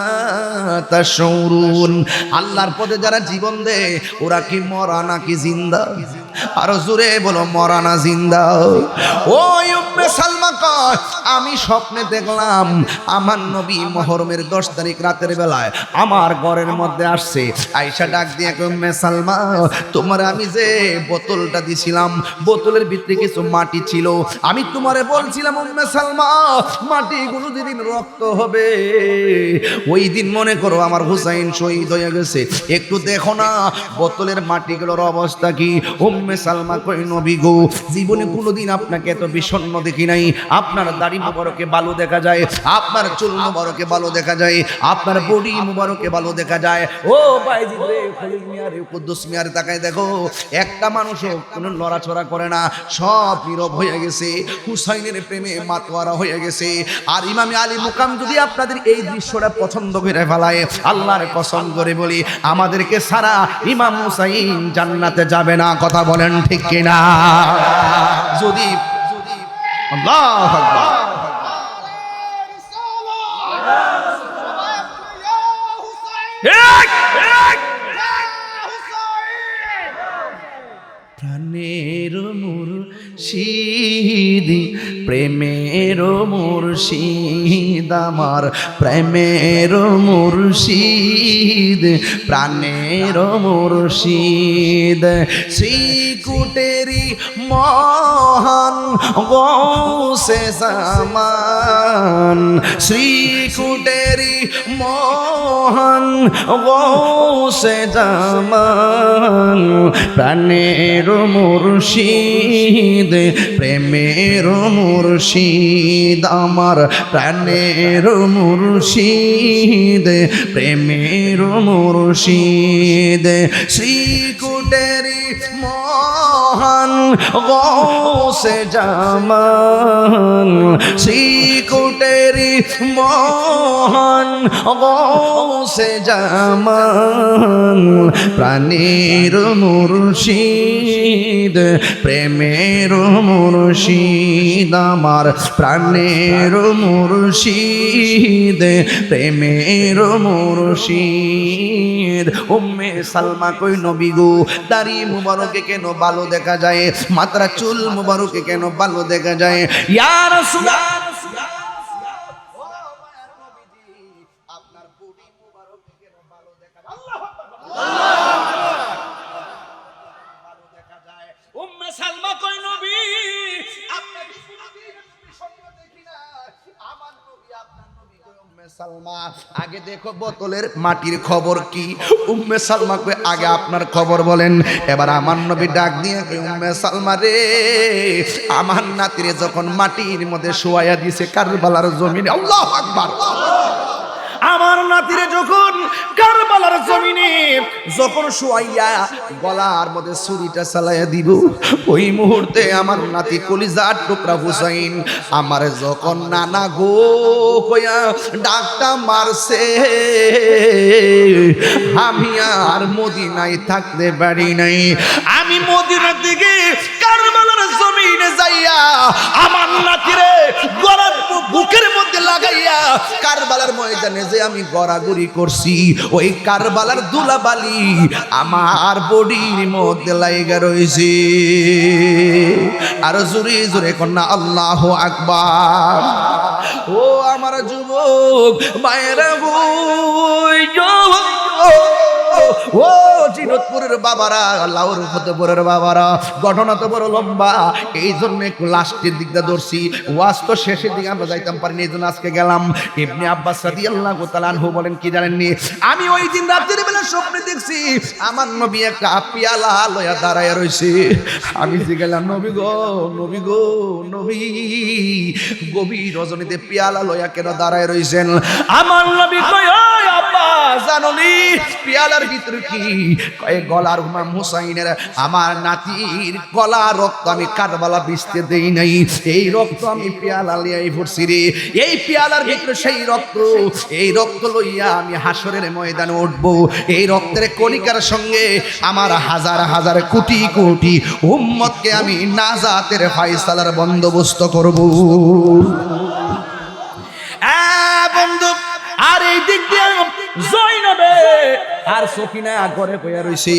তাশউরুন। আল্লাহর পথে যারা জীবন দেয় ওরা কি মরা নাকি জিন্দা? আরো জোরে বলো, মরা না জিন্দা? ওই উম্মে সালমা কয়, আমি স্বপ্নে দেখলাম আমার নবী মুহররমের 10 তারিখ রাতের বেলায় আমার ঘরের মধ্যে আসছে। আয়েশা ডাক দিয়ে কয়, উম্মে সালমা তোমার আমি যে বোতলটা দিছিলাম, বোতলের ভিতরে কিছু মাটি ছিল, আমি তোমারে বলছিলাম উম্মে সালমা মাটিগুলো যেদিন রক্ত হবে ওই দিন মনে করো আমার হুসাইন শহীদ হয়ে গেছে, একটু দেখো না বোতলের মাটিগুলোর অবস্থা কি। উম্মে উম্মে সালমা কই নবী গো, জীবনে কোনোদিন আপনাকে এত বিষণ্ণ দেখি নাই। আপনার দাড়ি মুবারকে ভালো দেখা যায়, আপনার চুল মুবারকে ভালো দেখা যায়, আপনার বডি মুবারকে ভালো দেখা যায়। ও বাইজিদ রে, খলিল মিয়া রে, কুদ্দুস মিয়া রে, তাকায় দেখো, একটা মানুষও কোনো নড়াচড়া করে না, সব নীরব হয়ে গেছে, হুসাইনের প্রেমে মাতোয়ারা হয়ে গেছে। আর ইমামে আলী মুকাম যদি আপনাদের এই দৃশ্যটা পছন্দ করে ফেলায়, আল্লাহর কসম করে বলি, আমাদেরকে সারা ইমাম হুসাইন জান্নাতে যাবে না। কথা বলেন ঠিক কিনা? যদি আল্লাহু আকবার। প্রাণের মুর্শিদ, প্রেমের মুর্শিদ, আমার প্রেমের মুর্শিদ, প্রাণের মুর্শিদ, শ্রীকুটেরি মহান গৌসে জামান, শ্রীকুটেরি মহান গৌসে জামান, প্রাণের মুর্শিদ, প্রেমের মুর্শিদ, আমার প্রাণের মুর্শিদ, প্রেমের মুর্শিদ, শ্রীকুটেরি মহান গৌসে জামান, শ্রীকুটেরি মহান গৌসে জামান, প্রাণের মুর্শিদ, প্রেমের মুর্শিদ, আমার প্রাণের মুর্শিদ, প্রেমের মুর্শিদ। উম্মে সালমা কই নবী গো, দাড়ি মুবারকে কেন ভালো দেখা যায়, মাথার চুল মুবারকে কেন ভালো দেখা যায়? ইয়া রাসূলুল্লাহ, আপনার বডি মুবারকে কেন ভালো দেখা যায়? আল্লাহু ভালো দেখা যায়। উম্মে সালমা কই নবী, আপনাকে কোনদিন বিষণ্ণ দেখি না। আমার নবী, আপনার নবী কই উম্মে সালমা, আগে দেখো বোতলের মাটির খবর কি? উম্মে সালমা কই আগে আপনার খবর বলেন। এবার আমার নবী ডাক দিয়ে কই উম্মে সালমা রে, আমার নাতিরে যখন মাটির মধ্যে শোয়াইয়া দিয়েছে কারবালার জমিনে, আল্লাহু আকবার, আমার নাতিরে যখন কারবালার জমিনে যখন শোয়াইয়া গলার মধ্যে ছুরিটা চালাইয়া দিব, ওই মুহূর্তে আমার নাতি কলিজার টুকরা হুসাইন আমার যখন নানা গো কইয়া ডাকটা মারছে, আমি আর মদিনায় থাকতে পারি নাই। আমি মদিনার দিকে কারবালার জমিনে যাইয়া আমার নাতিরে গলার বুকের মধ্যে লাগাইয়া কারবালার ময়দানে যে আমি গড়াগড়ি করছি, ওই কারবালার দুলাবালি আমার বডির মধ্যে লাইগা রয়েছে। আর জোরে জোরে কন্যা আল্লাহু আকবার। ও আমার যুবক মায়েরা গো, ও জিনতপুরের বাবারা, লাউর ফতেপুরের বাবারা, ঘটনা তো বড় লম্বা, এই জন্য একটু লাস্টের দিকটা ধরছি, ওয়াজ তো শেষের দিকে আমরা যাইতাম পারিনি, এই জন্য আজকে গেলাম। ইবনে আব্বাস রাদিয়াল্লাহু তাআলা আনহু বলেন কি জানেননি, আমি ওই দিন রাতের বেলা স্বপ্নে দেখছি আমার নবী একটা পেয়ালা লয়া দাঁড়ায় রয়েছে। আমি যে গেলাম, নবী গো, নবী গো, নবী, গভীর রজনীতে পেয়ালা লয়া কেন দাঁড়ায় রয়েছেন? আমার নবী কয়, ওই আব্বা জাননি পেয়ালার ভিতরে কি? কয় গলার ইমাম হুসাইনের আমার নাতির গলা রক্ত আমি কারবালা বিছতে দেই নাই, এই রক্ত আমি পেয়ালা লিয়াই ভরছি রে। এই পেয়ালার ভিতরে সেই রক্ত, এই রক্ত লইয়া আমি হাসরের ময়দানে উঠবো। এই রক্তের কণিকার সঙ্গে আমার হাজার হাজার কোটি কোটি উম্মতকে আমি নাজাতের ফায়সালার বন্দোবস্ত করব। বন্ধু, আর এই দিক দিয়ে জয়নবে আর সখিনা ঘরে কইয়া রইছে।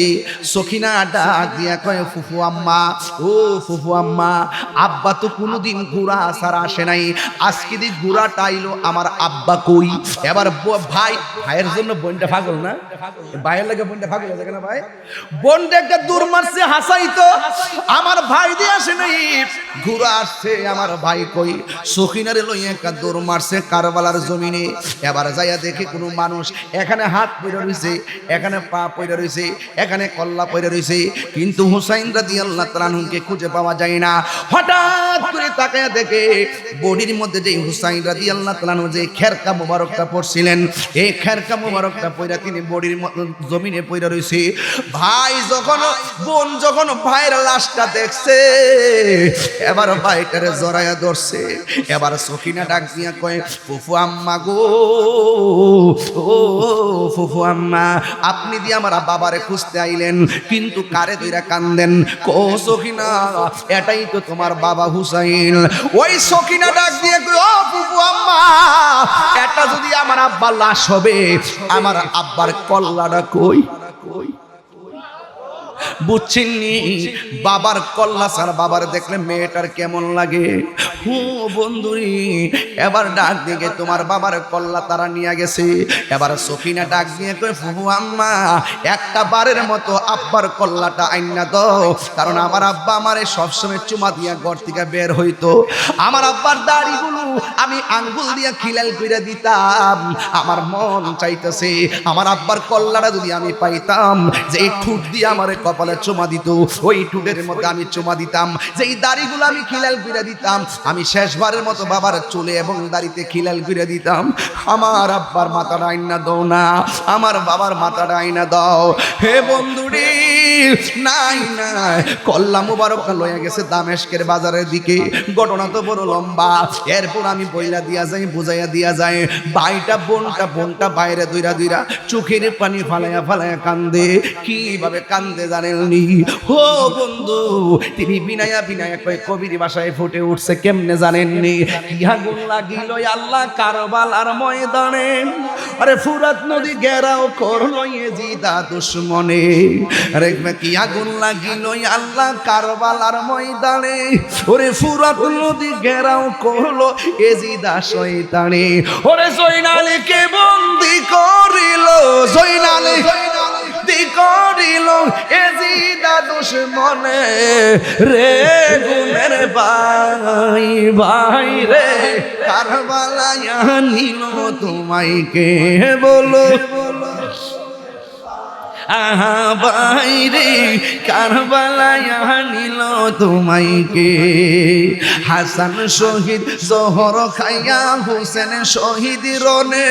সখিনা ডাক দিয়া কয়, ফুফু আম্মা, ও ফুফু আম্মা, আব্বা তো কোনোদিন ঘোড়া ছাড়া আসে নাই, আজকে দিন ঘোড়াটা আইলো, আমার আব্বা কই? এবার ভাইয়ের জন্য বোনটা পাগল না, ভাইয়ের লাগে বোনটা পাগল আছে কেন? ভাই বোনটা একটা দূর মারছে হাসাইতো, আমার ভাই দিয়ে আসে নাই, ঘোড়া আসছে, আমার ভাই কই? সখিনারে লইয়া একটা দৌড় মারছে কারবালার জমিনে। এবার যাইয়া দেখে কোনো মানুষ এখানে হাত পেরে রয়েছে, এখানে পা পড়ে রয়েছে, এখানে কল্লা পড়ে রয়েছে, কিন্তু হুসাইন রাদিয়াল্লাহু তাআলা আনহুকে খুঁজে পাওয়া যায় না। হঠাৎ করে তাকায় দেখে বডির মধ্যে যে হুসাইন রাদিয়াল্লাহু তাআলা আনহু যে খেরকা মোবারকটা পড়ছিলেন, এই খেরকা মোবারকটা পড়া তিনি বডির জমিনে পড়ে রয়েছে। ভাই যখন বোন যখন ভাইয়ের লাশটা দেখছে, এবার ভাইটারে জড়াইয়া ধরছে। এবার সখিনা ডাক দিয়া কয়, ফুফু আম্মা গো, ও ফুফু আম্মা, আপনি দিয়ে আমার বাবারে খুঁজতে আইলেন, কিন্তু কারে দইরা কান্দেন? কো সখিনা, এটাই তো তোমার বাবা হুসাইন। ওই সখিনা ডাক দিয়ে কয়, ও ফুফু আম্মা, এটা যদি আমার আব্বার লাশ হবে, আমার আব্বার কল্লাটা কই? বুঝছেননি? বাবার কল্লা ছাড়া বাবার দেখলে মেয়েটার কেমন লাগে? ও বন্ধুরি, এবার ডাক দিয়ে তোমার বাবার কল্লা তারা নিয়ে গেছে। এবার সখিনা ডাক দিয়ে কই, ফুফু আম্মা, একটা বারের মতো আব্বার কল্লাটা আইনা দাও, কারণ আমার আব্বা আমারে সবসময় চুমা দিয়া ঘর থেকে বের হইতো। আমার আব্বার দাড়িগুলো আমি আঙ্গুল দিয়া খিলাল কইরা দিতাম। আমার মন চাইতেছে আমার আব্বার কল্লাটা যদি আমি পাইতাম, যে ঠুট দিয়ে আমারে কপালে চুমা দিত, ওই ঠুটের মধ্যে আমি চুমা দিতাম। যেই দাড়িগুলো আমি খিলাল করে দিতাম, আমি শেষবারের মতো বাবার চুলে এবং দাড়িতে খিলাল করে দিতাম। আমার আব্বার মাথাটা আইনা দাও না, আমার বাবার মাথাটা আইনা দাও। হে বন্ধুরে, নাই নাই, কল্লা মুবারকটা লইয়া গেছে দামেস্কের বাজারের দিকে। ঘটনা তো বড় লম্বা, এরপর আমি বইলা দিয়া যাই, বুঝাইয়া দিয়া যায়। ভাইটা বোনটা বাইরে দুইরা চোখের পানি ফালাইয়া ফালাইয়া কান্দে। কিভাবে কান্দে জানেননি? ও বন্ধু, তিনি বিনায়া কয় কবির ভাষায় ফুটে উঠছে, কেমনে জানেননি? কি আগুন লাগিল আল্লাহ কারবালার ময়দানে, আরে ফুরাত নদী ঘেরাও করলো ইয়েজিদা দুশমনে। আরে কি আগুন লাগিল আল্লাহ কারবালার ময়দানে, ওরে ফুরাত নদী ঘেরাও করলো ইয়েজিদা শয়তানে। ওরে জয়নালকে বন্দি করিল, জয়নালে করিল এজিদা দুশমনে রে, গুনের ভাই ভাই রে, কারবালায় নিল তোমায় কে বলো? আহা বাইরে, কারবালায় নিল তোমায় কে? হাসান শহীদ জহর খাইয়া হোসেন শহীদ রনে,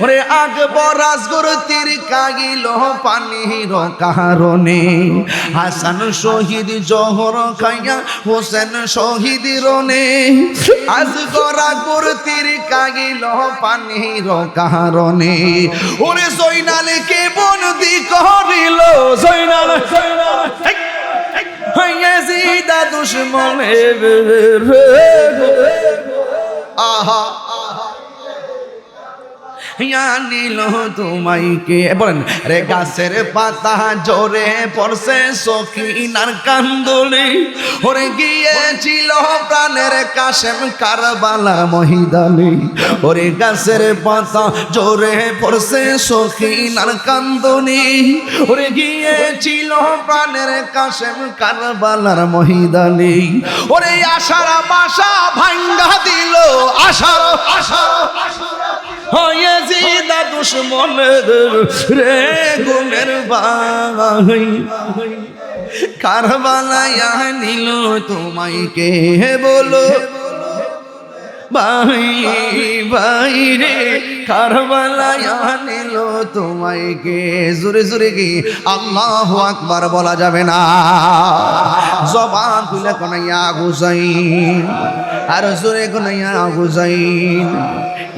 ওরে আকবর আসগর তীর কাগিল পানির কারণে। হাসান শহীদ জহর খাইয়া হোসেন শহীদ রনে, আসগর আকবর তীর কাগিল পানির কারণে। ওরে জয়নালকে বন্দি করিল, জয়নাল ইয়াজিদা দুশমনে। আহা নিল তোমায় কে? বলেন রে, গাছের পাতা জোরে পড়ছে সখিনার কান্দলে, ওরে গিয়েছিল প্রাণের কাশেম কারবালা ময়দানে। ওরে গাছের পাতা জোরে পড়ছে সখিনার কান্দনে, ওরে গিয়েছিল প্রাণের কাশেম কারবালার ময়দানে। ওরে আশার বাসা ভাঙ্গা দিল, আশার ইয়াজিদা দুশমনের রে, গুনের ভাই কারবালায় নিল তোমায় কে বলো? ভাই ভাই রে, কারবালায় নিল তোমায় কে? জোরে জোরে কি আল্লাহু আকবার বলা যাবে না? জবান তুলে কোনাইয়া হুসাইন, আর জোরে কোনাইয়া হুসাইন।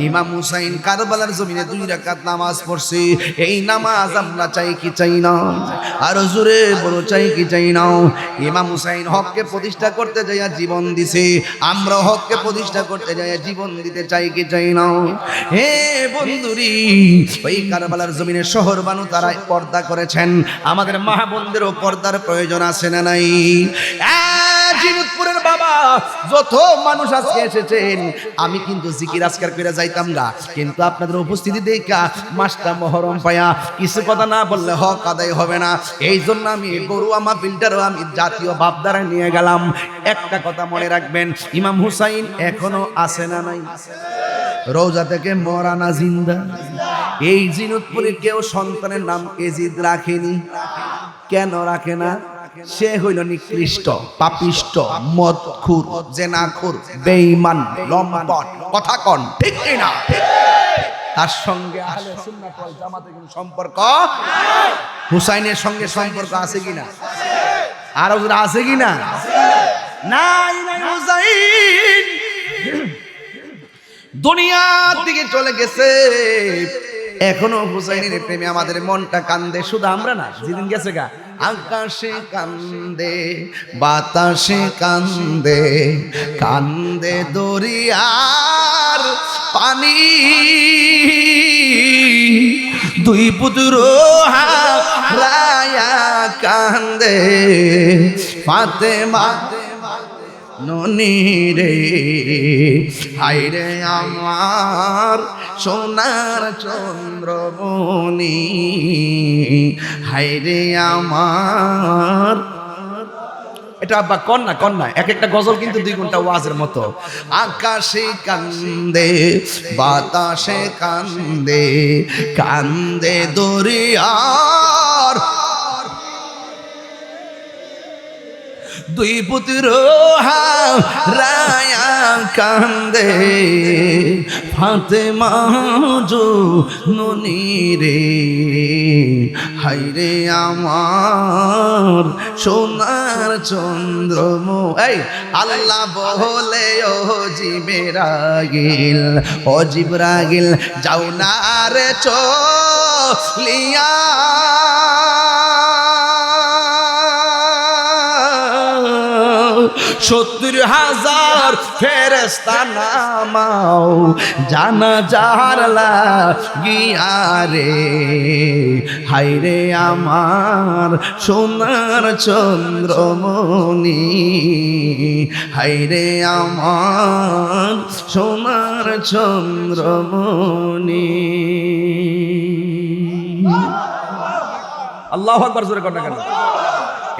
ইমাম হুসাইন কারবালার জমিনে 2 রাকাত নামাজ পড়ছে। এই নামাজ আমরা চাই কি চাই না? আর জোরে বড় চাই কি চাই না? ইমাম হুসাইন হককে প্রতিষ্ঠা করতে যাইয়া জীবন দিছে, আমরা হককে প্রতিষ্ঠা করতে যাইয়া জীবন দিতে চাই কি চাই না? হে বন্ধুরি, ওই কারবালার জমিনে শহর বানু তারা পর্দা করেছেন, আমাদের মা বোনদেরও পর্দার প্রয়োজন আছে না নাই? জিনুতপুরের বাবা যত মানুষ আজকে এসেছেন, আমি কিন্তু জিকির আজকার করে যাইতাম না, কিন্তু আপনাদের উপস্থিতি দেখা মাসটা মহরম পায়া কিছু কথা না বললে হক আদায় হবে না। এই জন্য আমি গরুয়া মাহফিলটারও আমি জাতীয় ভাবধারা নিয়ে গেলাম। একটা কথা মনে রাখবেন, ইমাম হুসাইন এখনো আছে না নাই? রওজা থেকে মরা না জিন্দা? এই জিনতপুরে কেউ সন্তানের নাম এজিদ রাখেনি। কেন রাখে না? সে হইল নিকৃষ্ট, পাপিষ্ট, মদখুর, জেনাখুর, বেঈমান, লম্পট। কথা কন ঠিক কিনা? তার সঙ্গে আহলে সুন্নাত ওয়াল জামাতের কোনো সম্পর্ক নাই। হুসাইনের সঙ্গে সম্পর্ক আছে কিনা? আর হুজুর আছে কিনা? নাই নাই। হুসাইন দুনিয়ার দিকে চলে গেছে, এখনো হুসাইনের প্রেমে আমাদের মনটা কান্দে। শুধু আমরা না, যেদিন গেছে গা, আকাশে কান্দে, বাতাসে কান্দে, কান্দে দরিয়ার পানি, দুই পুত্র হারায়া কান্দে ফাতেমা ননি রে। হায়রে আমার সোনার চন্দ্রমণি, হায়রে আমার। এটা আব্বা কন্যা কন্যা, এক একটা গজল কিন্তু 2 ঘন্টা ওয়াজের মতো। আকাশে কান্দে, বাতাসে কান্দে, কান্দে দরিয়ার, দুই পুত্র হারায়া কান্দে ফাতেমা জননী রে। হায়রে আমার সোনার চন্দ্রমণি। আল্লাহ বলে ও জিবরাইল, ও জিবরাইল যাও না রে চলিয়া, 70,000 ফেরেশতা নামাও জানাজার লাগিয়া রে। হায়রে আমার সোনার চন্দ্রমণি, হায়রে আমার সোনার চন্দ্রমণি। আল্লাহু আকবার জোরে কর না কেন?